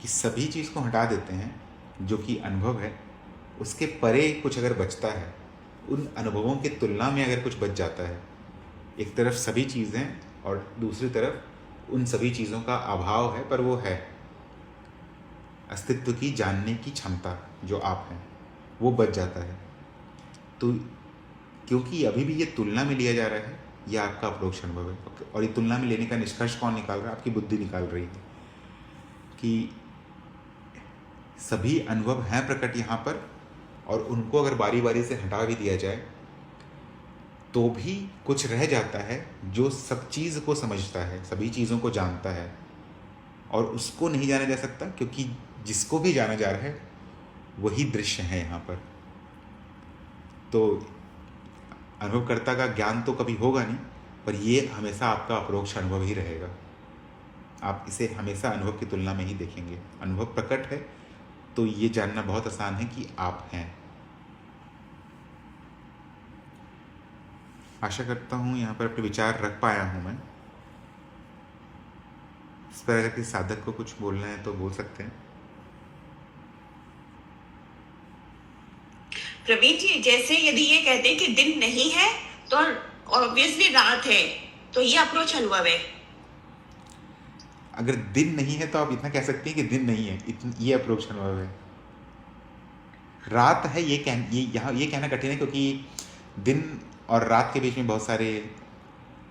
Speaker 1: कि सभी चीज़ को हटा देते हैं जो कि अनुभव है, उसके परे कुछ अगर बचता है, उन अनुभवों की तुलना में अगर कुछ बच जाता है, एक तरफ सभी चीज़ें और दूसरी तरफ उन सभी चीज़ों का अभाव है, पर वो है अस्तित्व की जानने की क्षमता जो आप हैं, वो बच जाता है। तो क्योंकि अभी भी ये तुलना में लिया जा रहा है, यह आपका अप्रोक्ष अनुभव है, और ये तुलना में लेने का निष्कर्ष कौन निकाल रहा है? आपकी बुद्धि निकाल रही है कि सभी अनुभव हैं प्रकट यहाँ पर, और उनको अगर बारी बारी से हटा भी दिया जाए तो भी कुछ रह जाता है जो सब चीज़ को समझता है, सभी चीज़ों को जानता है, और उसको नहीं जाना जा सकता क्योंकि जिसको भी जाना जा रहा है वही दृश्य है यहाँ पर। तो अनुभवकर्ता का ज्ञान तो कभी होगा नहीं, पर ये हमेशा आपका अप्रोक्ष अनुभव ही रहेगा। आप इसे हमेशा अनुभव की तुलना में ही देखेंगे। अनुभव प्रकट है तो ये जानना बहुत आसान है कि आप हैं। आशा करता हूँ यहाँ पर अपने विचार रख पाया हूँ मैं। इस पर अगर किसी साधक को कुछ बोलना है तो बोल सकते हैं।
Speaker 3: प्रवीण जी, जैसे यदि ये कहते हैं कि दिन नहीं है तो ऑब्वियसली रात है, तो ये अप्रोच अनुभव है।
Speaker 1: अगर दिन नहीं है तो आप इतना कह सकते हैं कि दिन नहीं है, ये अप्रोच अनुभव है। रात है ये कहना कठिन है, क्योंकि दिन और रात के बीच में बहुत सारे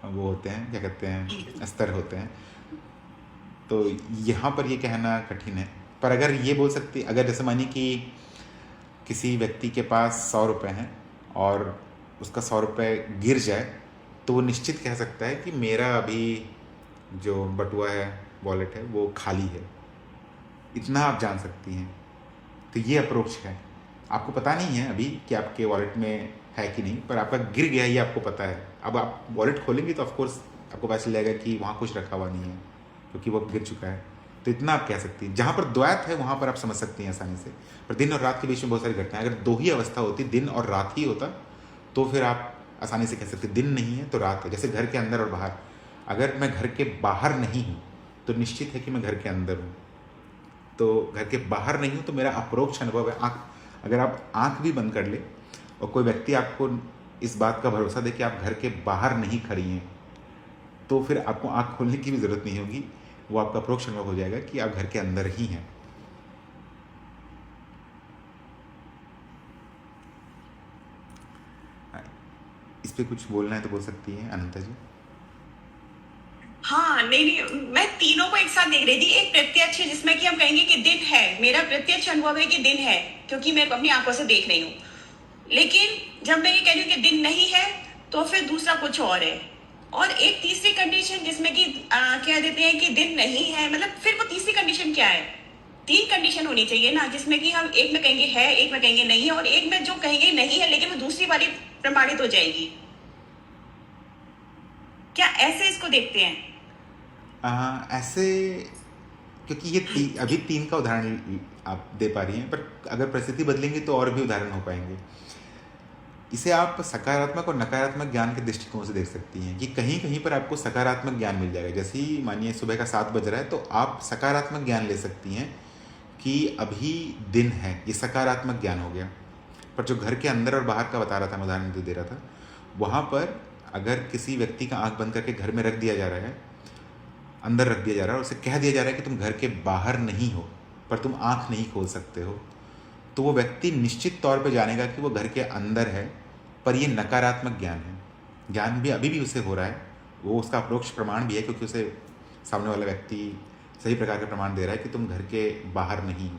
Speaker 1: वो होते हैं, क्या कहते हैं, स्तर होते हैं, तो यहाँ पर ये कहना कठिन है। पर अगर ये बोल सकते, अगर जैसे मानिए कि किसी व्यक्ति के पास 100 रुपये हैं और उसका 100 रुपये गिर जाए, तो वो निश्चित कह सकता है कि मेरा अभी जो बटुआ है, वॉलेट है, वो खाली है। इतना आप जान सकती हैं। तो ये अप्रोच है। आपको पता नहीं है अभी कि आपके वॉलेट में है कि नहीं, पर आपका गिर गया ये आपको पता है। अब आप वॉलेट खोलेंगे तो ऑफकोर्स आपको पता चल जाएगा कि वहाँ कुछ रखा हुआ नहीं है, क्योंकि वो गिर चुका है। तो इतना आप कह सकती हैं। जहाँ पर द्वैत है वहाँ पर आप समझ सकती हैं आसानी से। पर दिन और रात के बीच में बहुत सारी घटनाएं, अगर दो ही अवस्था होती, दिन और रात ही होता, तो फिर आप आसानी से कह सकते दिन नहीं है तो रात है। जैसे घर के अंदर और बाहर, अगर मैं घर के बाहर नहीं हूँ तो निश्चित है कि मैं घर के अंदर हूँ। तो घर के बाहर नहीं हूँ तो मेरा अप्रोक्ष अनुभव है। अगर आप आँख भी बंद कर ले और कोई व्यक्ति आपको इस बात का भरोसा दे कि आप घर के बाहर नहीं खड़ी हैं, तो फिर आपको आँख खोलने की भी ज़रूरत नहीं होगी। वो आपका अप्रोक्ष अनुभव हो जाएगा कि आप घर के अंदर ही हैं। इस पे कुछ बोलना है तो बोल सकती हैं अनंता जी।
Speaker 3: हाँ, नहीं, मैं तीनों को एक साथ देख रही थी। एक प्रत्यक्ष है जिसमें कि हम कहेंगे कि दिन है, मेरा प्रत्यक्ष अनुभव है कि दिन है, क्योंकि मैं अपनी आंखों से देख रही हूँ। लेकिन जब मैं ये कह रही हूँ कि दिन नहीं है, तो फिर दूसरा कुछ और है। और एक तीसरी कंडीशन जिसमें कि कह देते हैं कि दिन नहीं है, मतलब फिर वो तीसरी कंडीशन क्या है? 3 कंडीशन होनी चाहिए ना, जिसमें कि हम एक में कहेंगे है, एक में कहेंगे नहीं है, और एक में जो कहेंगे नहीं है लेकिन वो दूसरी वाली प्रमाणित हो जाएगी। क्या ऐसे इसको देखते हैं?
Speaker 1: ऐसे, क्योंकि ये अभी 3 का उदाहरण आप दे पा रही हैं, पर अगर परिस्थिति बदलेंगे तो और भी उदाहरण हो पाएंगे। इसे आप सकारात्मक और नकारात्मक ज्ञान के दृष्टिकोण से देख सकती हैं कि कहीं कहीं पर आपको सकारात्मक ज्ञान मिल जाएगा। जैसे ही मानिए सुबह का 7 बज रहा है तो आप सकारात्मक ज्ञान ले सकती हैं कि अभी दिन है, ये सकारात्मक ज्ञान हो गया। पर जो घर के अंदर और बाहर का बता रहा था, मैं उदाहरण दे रहा था, वहाँ पर अगर किसी व्यक्ति का आँख बंद करके घर में रख दिया जा रहा है, अंदर रख दिया जा रहा है और उसे कह दिया जा रहा है कि तुम घर के बाहर नहीं हो पर तुम आँख नहीं खोल सकते हो, तो वो व्यक्ति निश्चित तौर पे जानेगा कि वो घर के अंदर है, पर ये नकारात्मक ज्ञान है। ज्ञान भी अभी भी उसे हो रहा है, वो उसका अप्रोक्ष प्रमाण भी है, क्योंकि उसे सामने वाला व्यक्ति सही प्रकार का प्रमाण दे रहा है कि तुम घर के बाहर नहीं हो।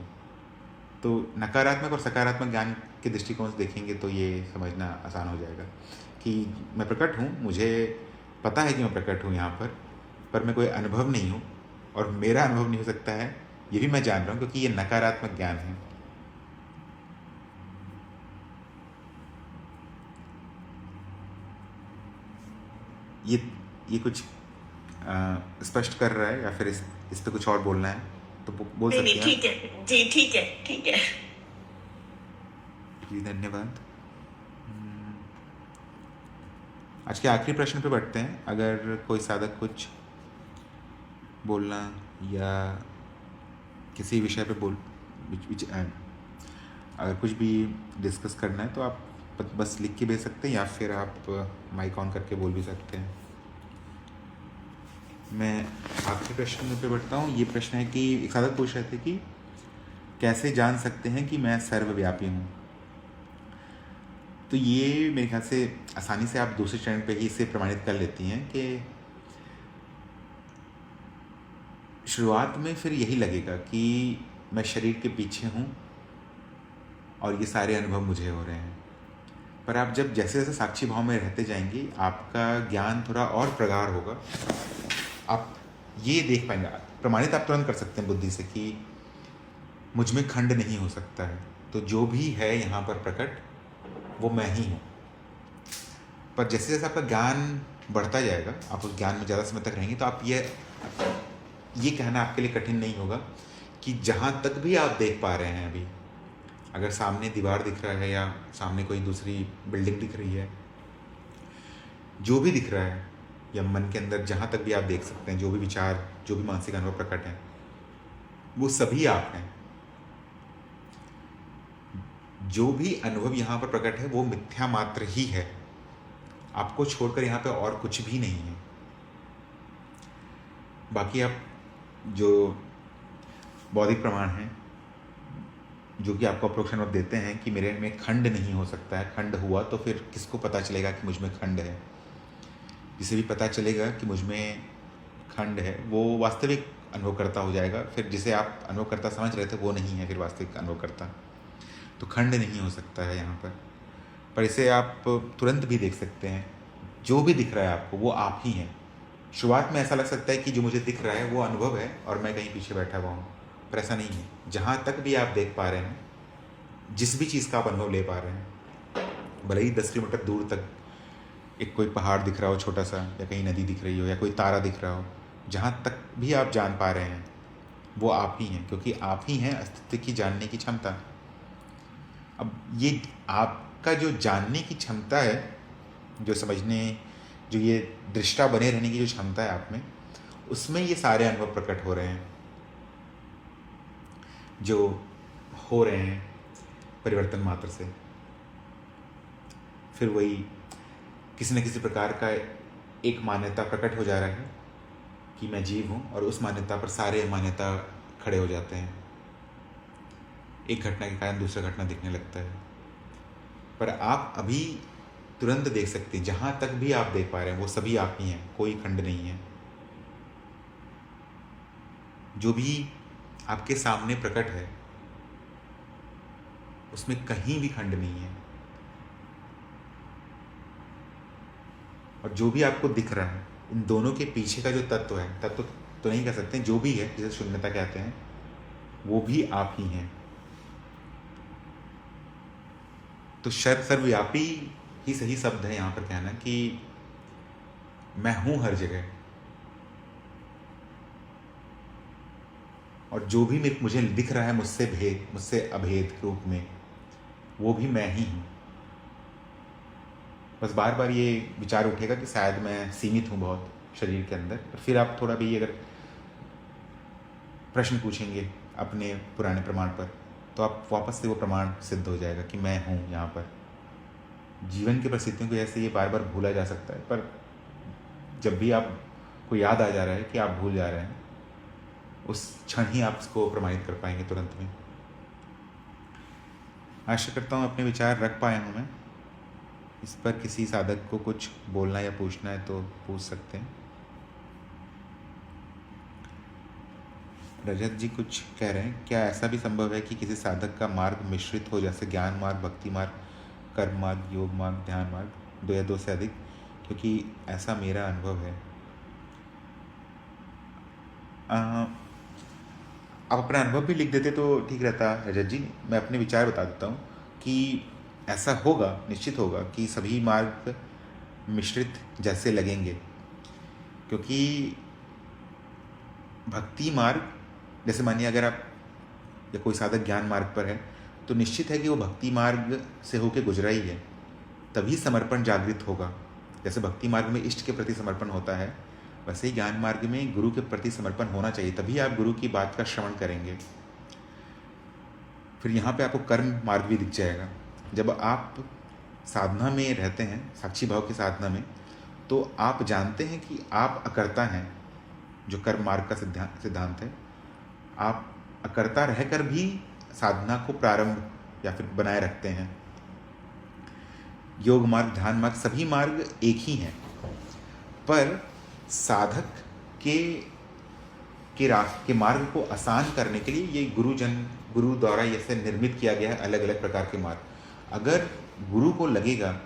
Speaker 1: तो नकारात्मक और सकारात्मक ज्ञान के दृष्टिकोण से देखेंगे तो ये समझना आसान हो जाएगा कि मैं प्रकट हूँ, मुझे पता है कि मैं प्रकट हूँ यहाँ पर मैं कोई अनुभव नहीं हूँ, और मेरा अनुभव नहीं हो सकता है, ये भी मैं जान रहा हूँ, क्योंकि ये नकारात्मक ज्ञान है। ये कुछ स्पष्ट कर रहा है, या फिर इस पे कुछ और बोलना है? तो बोल
Speaker 3: नहीं
Speaker 1: सकते
Speaker 3: नहीं
Speaker 1: हैं
Speaker 3: ठीक है जी, ठीक है ठीक है।
Speaker 1: जी। धन्यवाद। आज के आखिरी प्रश्न पे बढ़ते हैं। अगर कोई साधक कुछ बोलना या किसी विषय पे अगर कुछ भी डिस्कस करना है तो आप बस लिख के भेज सकते हैं या फिर आप माइक ऑन करके बोल भी सकते हैं। मैं आखिरी प्रश्न पे बढ़ता हूँ। ये प्रश्न है कि एक साधक पूछ रहे थे कि कैसे जान सकते हैं कि मैं सर्वव्यापी हूँ। तो ये मेरे ख्याल से आसानी से आप दूसरे चरण पे ही इसे प्रमाणित कर लेती हैं कि शुरुआत में फिर यही लगेगा कि मैं शरीर के पीछे हूँ और ये सारे अनुभव मुझे हो रहे हैं। पर आप जब जैसे जैसे साक्षी भाव में रहते जाएंगे आपका ज्ञान थोड़ा और प्रगाढ़ होगा। आप ये देख पाएंगे, प्रमाणित आप तुरंत कर सकते हैं बुद्धि से कि मुझ में खंड नहीं हो सकता है। तो जो भी है यहाँ पर प्रकट वो मैं ही हूँ। पर जैसे जैसे आपका ज्ञान बढ़ता जाएगा, आप उस ज्ञान में ज़्यादा समय तक रहेंगे, तो आप ये कहना आपके लिए कठिन नहीं होगा कि जहाँ तक भी आप देख पा रहे हैं अभी, अगर सामने दीवार दिख रहा है या सामने कोई दूसरी बिल्डिंग दिख रही है, जो भी दिख रहा है या मन के अंदर जहाँ तक भी आप देख सकते हैं, जो भी विचार, जो भी मानसिक अनुभव प्रकट हैं, वो सभी आप हैं। जो भी अनुभव यहाँ पर प्रकट है वो मिथ्या मात्र ही है। आपको छोड़कर यहाँ पे और कुछ भी नहीं है। बाकी आप जो बौद्धिक प्रमाण हैं जो कि आपको अप्रोक्ष अनुभव देते हैं कि मेरे में खंड नहीं हो सकता है, खंड हुआ तो फिर किसको पता चलेगा कि मुझ में खंड है। जिसे भी पता चलेगा कि मुझ में खंड है वो वास्तविक अनुभवकर्ता हो जाएगा। फिर जिसे आप अनुभवकर्ता समझ रहे थे वो नहीं है फिर वास्तविक अनुभवकर्ता। तो खंड नहीं हो सकता है यहाँ पर इसे आप तुरंत भी देख सकते हैं। जो भी दिख रहा है आपको वो आप ही हैं। शुरुआत में ऐसा लग सकता है कि जो मुझे दिख रहा है वो अनुभव है और मैं कहीं पीछे बैठा हुआ हूँ, पर ऐसा नहीं है। जहाँ तक भी आप देख पा रहे हैं, जिस भी चीज़ का आप अनुभव ले पा रहे हैं, भले ही 10 किलोमीटर दूर तक एक कोई पहाड़ दिख रहा हो छोटा सा, या कहीं नदी दिख रही हो, या कोई तारा दिख रहा हो, जहाँ तक भी आप जान पा रहे हैं वो आप ही हैं, क्योंकि आप ही हैं अस्तित्व की जानने की क्षमता। अब ये आपका जो जानने की क्षमता है, जो समझने, जो ये दृष्टा बने रहने की जो क्षमता है आप में, उसमें ये सारे अनुभव प्रकट हो रहे हैं, जो हो रहे हैं परिवर्तन मात्र से। फिर वही किसी न किसी प्रकार का एक मान्यता प्रकट हो जा रहा है कि मैं जीव हूँ, और उस मान्यता पर सारे मान्यता खड़े हो जाते हैं। एक घटना के कारण दूसरा घटना दिखने लगता है। पर आप अभी तुरंत देख सकते हैं, जहाँ तक भी आप देख पा रहे हैं वो सभी आप ही हैं, कोई खंड नहीं है। जो भी आपके सामने प्रकट है उसमें कहीं भी खंड नहीं है। और जो भी आपको दिख रहा है, इन दोनों के पीछे का जो तत्व है, तत्व तो नहीं कह सकते, जो भी है, जिसे शून्यता कहते हैं, वो भी आप ही हैं। तो सर्वव्यापी ही सही शब्द है यहाँ पर कहना कि मैं हूं हर जगह, और जो भी मुझे दिख रहा है मुझसे अभेद रूप में, वो भी मैं ही हूँ। बस बार बार ये विचार उठेगा कि शायद मैं सीमित हूँ बहुत शरीर के अंदर, पर फिर आप थोड़ा भी अगर प्रश्न पूछेंगे अपने पुराने प्रमाण पर, तो आप वापस से वो प्रमाण सिद्ध हो जाएगा कि मैं हूँ यहाँ पर। जीवन की परिस्थितियों की वजह से ये बार बार भूला जा सकता है, पर जब भी आपको याद आ जा रहा है कि आप भूल जा रहे हैं, उस क्षण ही आप इसको प्रमाणित कर पाएंगे तुरंत में। आशा करता हूँ अपने विचार रख पाया हूँ मैं। इस पर किसी साधक को कुछ बोलना या पूछना है तो पूछ सकते हैं। रजत जी कुछ कह रहे हैं, क्या ऐसा भी संभव है कि किसी साधक का मार्ग मिश्रित हो, जैसे ज्ञान मार्ग, भक्ति मार्ग, कर्म मार्ग, योग मार्ग, ध्यान मार्ग, 2 या 2 से अधिक? क्योंकि ऐसा मेरा अनुभव है। आप अपना अनुभव भी लिख देते तो ठीक रहता रजत जी। मैं अपने विचार बता देता हूँ कि ऐसा होगा, निश्चित होगा कि सभी मार्ग मिश्रित जैसे लगेंगे, क्योंकि भक्ति मार्ग जैसे मानिए अगर आप या कोई साधक ज्ञान मार्ग पर है तो निश्चित है कि वो भक्ति मार्ग से होके गुजरा ही है, तभी समर्पण जागृत होगा। जैसे भक्ति मार्ग में इष्ट के प्रति समर्पण होता है, वैसे ही ज्ञान मार्ग में गुरु के प्रति समर्पण होना चाहिए, तभी आप गुरु की बात का श्रवण करेंगे। फिर यहाँ पे आपको कर्म मार्ग भी दिख जाएगा। जब आप साधना में रहते हैं, साक्षी भाव की साधना में, तो आप जानते हैं कि आप अकर्ता हैं, जो कर्म मार्ग का सिद्धांत है। आप अकर्ता रहकर भी साधना को प्रारंभ या फिर बनाए रखते हैं। योग मार्ग, ध्यान मार्ग, सभी मार्ग एक ही हैं, पर साधक के मार्ग को आसान करने के लिए ये गुरु द्वारा ऐसे निर्मित किया गया है अलग अलग प्रकार के मार्ग। अगर गुरु को लगेगा,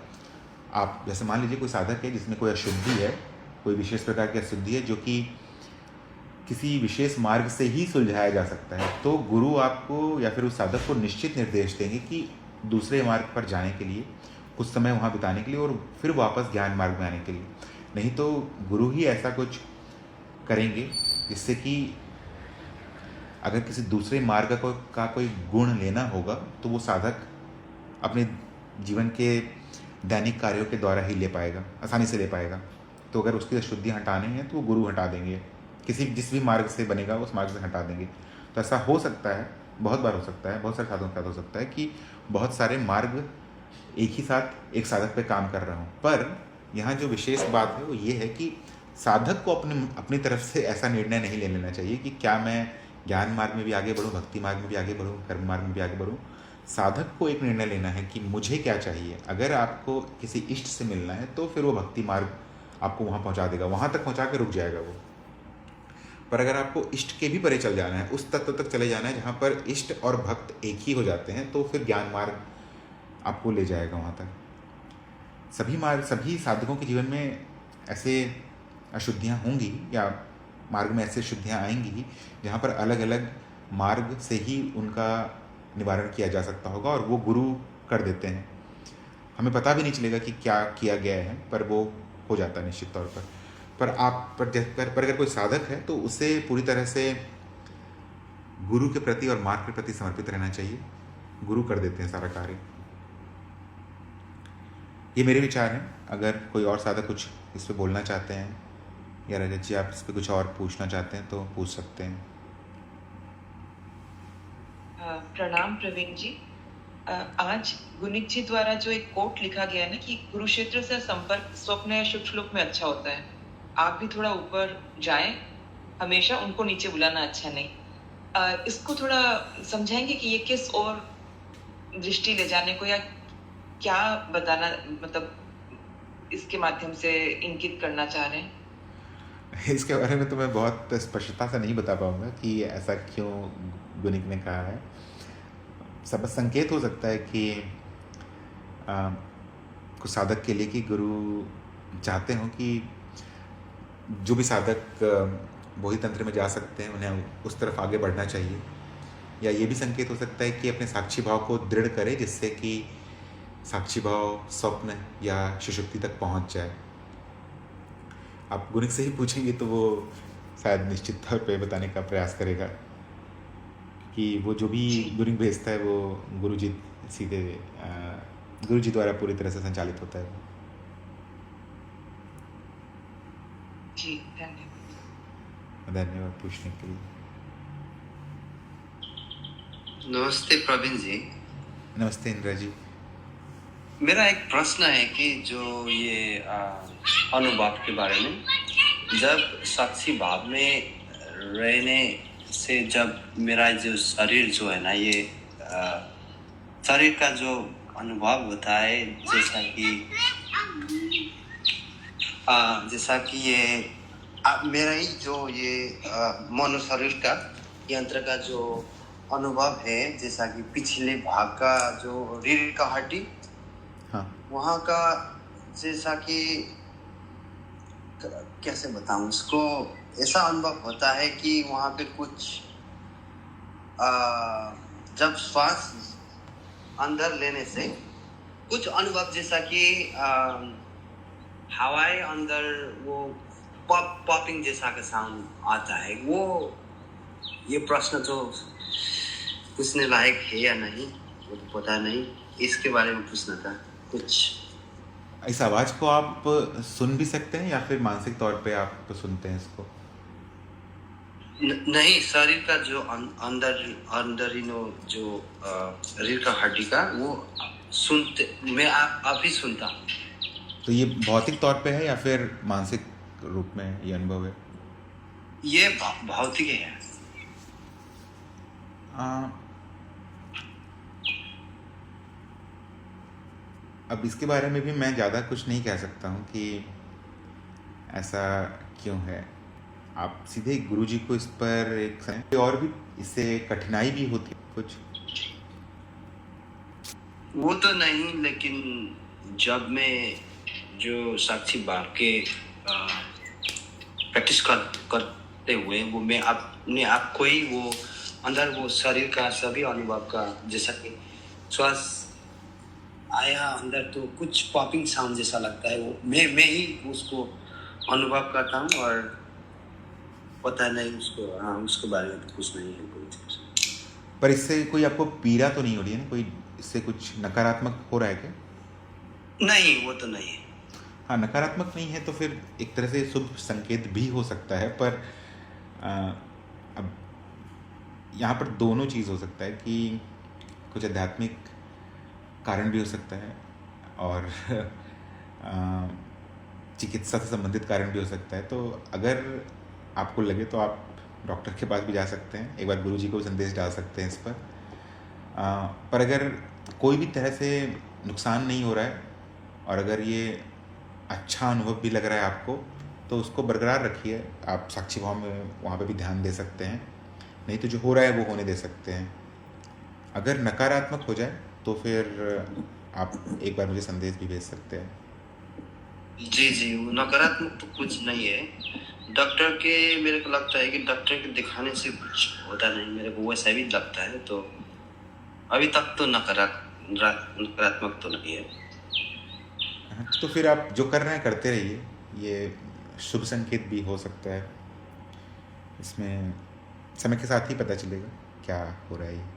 Speaker 1: आप जैसे मान लीजिए कोई साधक है जिसमें कोई अशुद्धि है, कोई विशेष प्रकार की अशुद्धि है जो कि किसी विशेष मार्ग से ही सुलझाया जा सकता है, तो गुरु आपको या फिर उस साधक को निश्चित निर्देश देंगे कि दूसरे मार्ग पर जाने के लिए, कुछ समय वहाँ बिताने के लिए और फिर वापस ज्ञान मार्ग में आने के लिए। नहीं तो गुरु ही ऐसा कुछ करेंगे जिससे कि अगर किसी दूसरे मार्ग का कोई गुण लेना होगा तो वो साधक अपने जीवन के दैनिक कार्यों के द्वारा ही ले पाएगा, आसानी से ले पाएगा। तो अगर उसकी अशुद्धियाँ हटाने हैं तो वो गुरु हटा देंगे, जिस भी मार्ग से बनेगा उस मार्ग से हटा देंगे। तो ऐसा हो सकता है, बहुत बार हो सकता है, बहुत सारे साधकों के साथ हो सकता है कि बहुत सारे मार्ग एक ही साथ एक साधक पे काम कर रहा हूँ। पर यहाँ जो विशेष बात है वो ये है कि साधक को अपनी तरफ से ऐसा निर्णय नहीं ले लेना चाहिए कि क्या मैं ज्ञान मार्ग में भी आगे बढ़ूँ, भक्ति मार्ग में भी आगे बढ़ूँ, कर्म मार्ग में भी आगे बढ़ूँ। साधक को एक निर्णय लेना है कि मुझे क्या चाहिए। अगर आपको किसी इष्ट से मिलना है तो फिर वो भक्ति मार्ग आपको वहाँ पहुँचा देगा, वहाँ तक पहुँचा के रुक जाएगा वो। पर अगर आपको इष्ट के भी परे चल जाना है, उस तत्व तक चले जाना है जहाँ पर इष्ट और भक्त एक ही हो जाते हैं, तो फिर ज्ञान मार्ग आपको ले जाएगा वहाँ तक। सभी साधकों के जीवन में ऐसे अशुद्धियाँ होंगी या मार्ग में ऐसे शुद्धियाँ आएंगी जहाँ पर अलग अलग मार्ग से ही उनका निवारण किया जा सकता होगा और वो गुरु कर देते हैं। हमें पता भी नहीं चलेगा कि क्या किया गया है, पर वो हो जाता है निश्चित तौर पर। पर अगर कोई साधक है तो उसे पूरी तरह से गुरु के प्रति और मार्ग के प्रति समर्पित रहना चाहिए। गुरु कर देते हैं सारा कार्य। ये मेरे विचार हैं। अगर कोई और साधक कुछ इस पर बोलना चाहते हैं या रजत जी आप इस पर कुछ और पूछना चाहते हैं तो पूछ सकते हैं।
Speaker 5: प्रणाम प्रवीण जी। आज गुनिक जी द्वारा जो एक कोट लिखा गया है ना कि कुरुक्षेत्र से संपर्क स्वप्न या शुभ श्लोक में अच्छा होता है, आप भी थोड़ा ऊपर जाएं, हमेशा उनको नीचे बुलाना अच्छा नहीं। इसको थोड़ा समझाएंगे कि ये किस और दृष्टि ले जाने को या क्या बताना, मतलब इसके माध्यम से इंगित करना चाह रहे हैं?
Speaker 1: इसके बारे में तो मैं बहुत स्पष्टता से नहीं बता पाऊंगा कि ऐसा क्यों गुनिक ने कहा है। सब संकेत हो सकता है कि कुछ साधक के लिए कि गुरु चाहते हो कि जो भी साधक बोधि तंत्र में जा सकते हैं उन्हें उस तरफ आगे बढ़ना चाहिए। या ये भी संकेत हो सकता है कि अपने साक्षी भाव को दृढ़ करे जिससे कि साक्षी भाव स्वप्न या सुषुप्ति तक पहुंच जाए। आप गुनिक से ही पूछेंगे तो वो शायद निश्चित तौर पे बताने का प्रयास करेगा कि वो जो भी गुनिक भेजता है वो गुरुजी द्वारा पूरी तरह से संचालित होता है।
Speaker 5: जी
Speaker 1: धन्यवाद पूछने के लिए।
Speaker 6: नमस्ते प्रवीण जी।
Speaker 1: नमस्ते इंद्रा जी।
Speaker 6: मेरा एक प्रश्न है कि जो ये अनुभव के बारे में, जब साक्षी भाव में रहने से जब मेरा जो शरीर जो है ना, ये शरीर का जो अनुभव होता है, जैसा कि ये मेरा ही जो ये मनो शरीर का यंत्र का जो अनुभव है, जैसा कि पिछले भाग का जो रीढ़ का हड्डी,
Speaker 1: हाँ,
Speaker 6: वहाँ का जैसा कि कैसे बताऊं उसको, ऐसा अनुभव होता है कि वहाँ पे कुछ जब श्वास अंदर लेने से कुछ अनुभव, जैसा कि हवाएं अंदर वो पॉपिंग जैसा का साउंड आता है, वो ये प्रश्न तो पूछने लायक है या नहीं वो तो पता नहीं, इसके बारे में पूछना था कुछ।
Speaker 1: इस आवाज़ को आप सुन भी सकते हैं या फिर मानसिक तौर पे आप सुनते हैं इसको?
Speaker 6: नहीं, शरीर का जो अंदर अंदरिनो जो शरीर का हड्डी का वो सुनते, मैं आप ही सुनता हूँ।
Speaker 1: तो ये भौतिक तौर पे है या फिर मानसिक रूप में ये अनुभव है?
Speaker 6: ये भौतिक है।
Speaker 1: अब इसके बारे में भी मैं ज़्यादा कुछ नहीं कह सकता हूँ कि ऐसा क्यों है। आप सीधे गुरुजी को इस पर एक और भी इससे कठिनाई भी होती है कुछ?
Speaker 6: वो तो नहीं, लेकिन जब मैं जो साक्षी भाव के प्रैक्टिस करते हुए वो मैं अपने आप को ही वो अंदर वो शरीर का सभी अनुभव का, जैसा कि श्वास आया अंदर तो कुछ पॉपिंग साउंड जैसा लगता है, वो मैं ही उसको अनुभव करता हूँ और पता नहीं उसको, हाँ उसके बारे में तो कुछ नहीं है कोई चीज़।
Speaker 1: पर इससे कोई आपको पीड़ा तो नहीं हो रही है ना? कोई इससे कुछ नकारात्मक हो रहा है क्या?
Speaker 6: नहीं, वो तो नहीं है।
Speaker 1: हाँ, नकारात्मक नहीं है तो फिर एक तरह से शुभ संकेत भी हो सकता है। पर अब यहाँ पर दोनों चीज़ हो सकता है कि कुछ आध्यात्मिक कारण भी हो सकता है और चिकित्सा से संबंधित कारण भी हो सकता है। तो अगर आपको लगे तो आप डॉक्टर के पास भी जा सकते हैं, एक बार गुरुजी को संदेश डाल सकते हैं इस पर। पर अगर कोई भी तरह से नुकसान नहीं हो रहा है और अगर ये अच्छा अनुभव भी लग रहा है आपको, तो उसको बरकरार रखिए। आप साक्षी भाव में वहाँ पे भी ध्यान दे सकते हैं, नहीं तो जो हो रहा है वो होने दे सकते हैं। अगर नकारात्मक हो जाए तो फिर आप एक बार मुझे संदेश भी भेज सकते हैं।
Speaker 6: जी, वो नकारात्मक तो कुछ नहीं है। डॉक्टर के, मेरे को लगता है कि डॉक्टर के दिखाने से कुछ होता नहीं, मेरे को वैसा भी लगता है। तो अभी तक तो नकारात्मक तो नहीं है।
Speaker 1: तो फिर आप जो कर रहे हैं करते रहिए, ये शुभ संकेत भी हो सकता है। इसमें समय के साथ ही पता चलेगा क्या हो रहा है।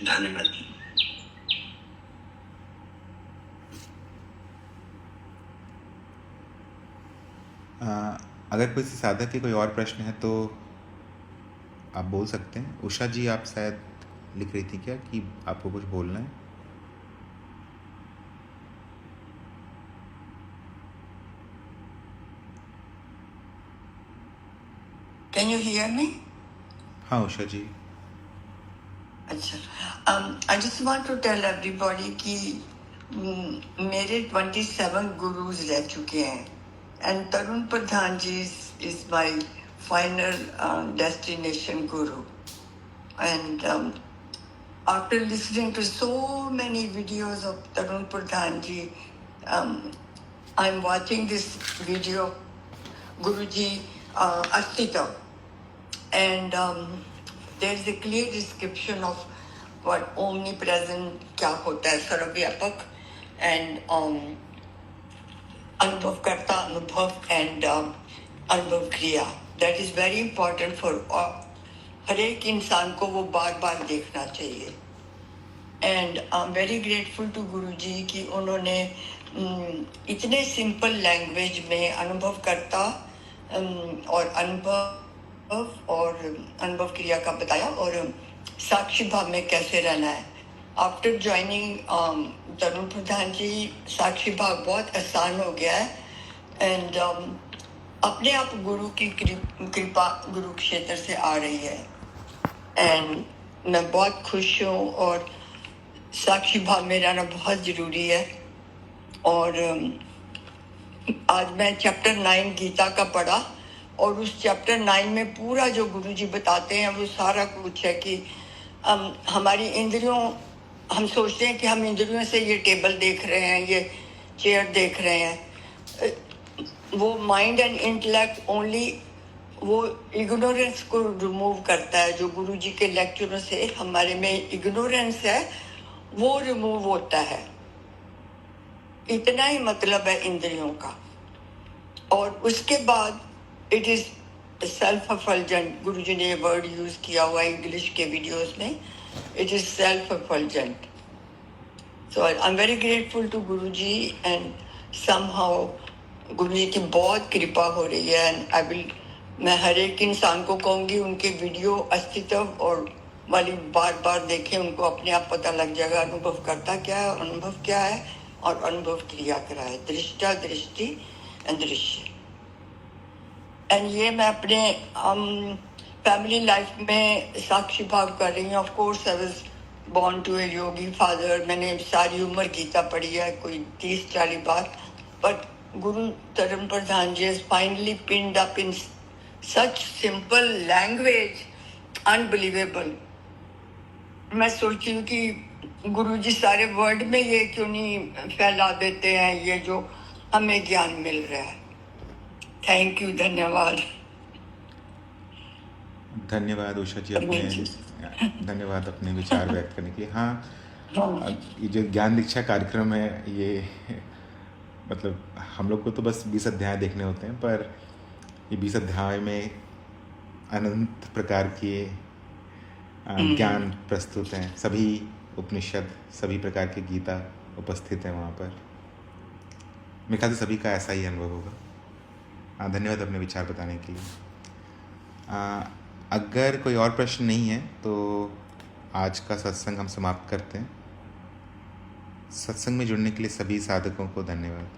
Speaker 6: धन्यवाद।
Speaker 1: अगर कोई साधक के कोई और प्रश्न है तो आप बोल सकते हैं। उषा जी, आप शायद लिख रही थी क्या कि आपको कुछ बोलना है?
Speaker 7: Can you hear me?
Speaker 1: हाँ उषा जी।
Speaker 7: अच्छा, I just want to tell everybody कि मेरे 27 गुरुज रह चुके हैं and Tarun Pradhan ji is my final destination guru. And after listening to so many videos of Tarun Pradhan ji, I'm watching this video of Guruji Astita, and there's a clear description of what omnipresent kya hota hai, sarvyapak, and anubhav karta, anubhav, and anubhav kriya. That is very important for हर एक इंसान को वो बार बार देखना चाहिए. And I am very grateful to Guruji कि उन्होंने इतने सिंपल लैंग्वेज में अनुभव करता और अनुभव क्रिया का बताया और साक्षी भाव में कैसे रहना है. आफ्टर ज्वाइनिंग तरुण प्रधान जी, साक्षी भाव बहुत आसान हो गया है. एंड अपने आप गुरु की कृपा गुरु क्षेत्र से आ रही है. एंड मैं बहुत खुश हूँ और साक्षी भाव में रहना बहुत ज़रूरी है. और आज मैं चैप्टर 9 गीता का पढ़ा और उस चैप्टर 9 में पूरा जो गुरुजी बताते हैं वो सारा कुछ है कि हमारी इंद्रियों, हम सोचते हैं कि हम इंद्रियों से ये टेबल देख रहे हैं, ये चेयर देख रहे हैं. वो माइंड एंड इंटेलेक्ट ओनली वो इग्नोरेंस को रिमूव करता है. जो गुरुजी के लेक्चरों से हमारे में इग्नोरेंस है वो रिमूव होता है. इतना ही मतलब है इंद्रियों का. और उसके बाद इट इज सेल्फ अफल्जेंट, गुरुजी ने ये वर्ड यूज किया हुआ है इंग्लिश के वीडियोस में, it is self effulgent. So I am very grateful to Guruji and somehow Guruji की बहुत कृपा हो रही है. एंड आई विल, मैं हर एक इंसान को कहूँगी उनके वीडियो अस्तित्व और वाली बार बार देखें, उनको अपने आप पता लग जाएगा अनुभव करता क्या है, अनुभव क्या है और अनुभव क्रिया क्या है, दृष्टा, दृष्टि एंड दृश्य. एंड ये मैं अपने फैमिली लाइफ में साक्षी भाव कर रही हूँ. Of course I was born to a yogi father. मैंने सारी उम्र गीता पढ़ी है, कोई 30-40 बार. But Guru Tarun Pradhan ji has finally pinned up in such simple language, unbelievable. मैं सोचती हूँ कि गुरु जी सारे वर्ल्ड में ये क्यों नहीं फैला देते हैं ये जो हमें ज्ञान मिल रहा है. थैंक यू, धन्यवाद.
Speaker 1: धन्यवाद उषा जी, धन्यवाद अपने विचार व्यक्त करने के लिए. हाँ, ये जो ज्ञान दीक्षा कार्यक्रम है ये मतलब हम लोग को तो बस 20 अध्याय देखने होते हैं, पर ये 20 अध्याय में अनंत प्रकार के ज्ञान प्रस्तुत हैं. सभी उपनिषद, सभी प्रकार की गीता उपस्थित है वहाँ पर. मेरे ख्याल से सभी का ऐसा ही अनुभव होगा. धन्यवाद अपने विचार बताने के लिए. अगर कोई और प्रश्न नहीं है तो आज का सत्संग हम समाप्त करते हैं. सत्संग में जुड़ने के लिए सभी साधकों को धन्यवाद.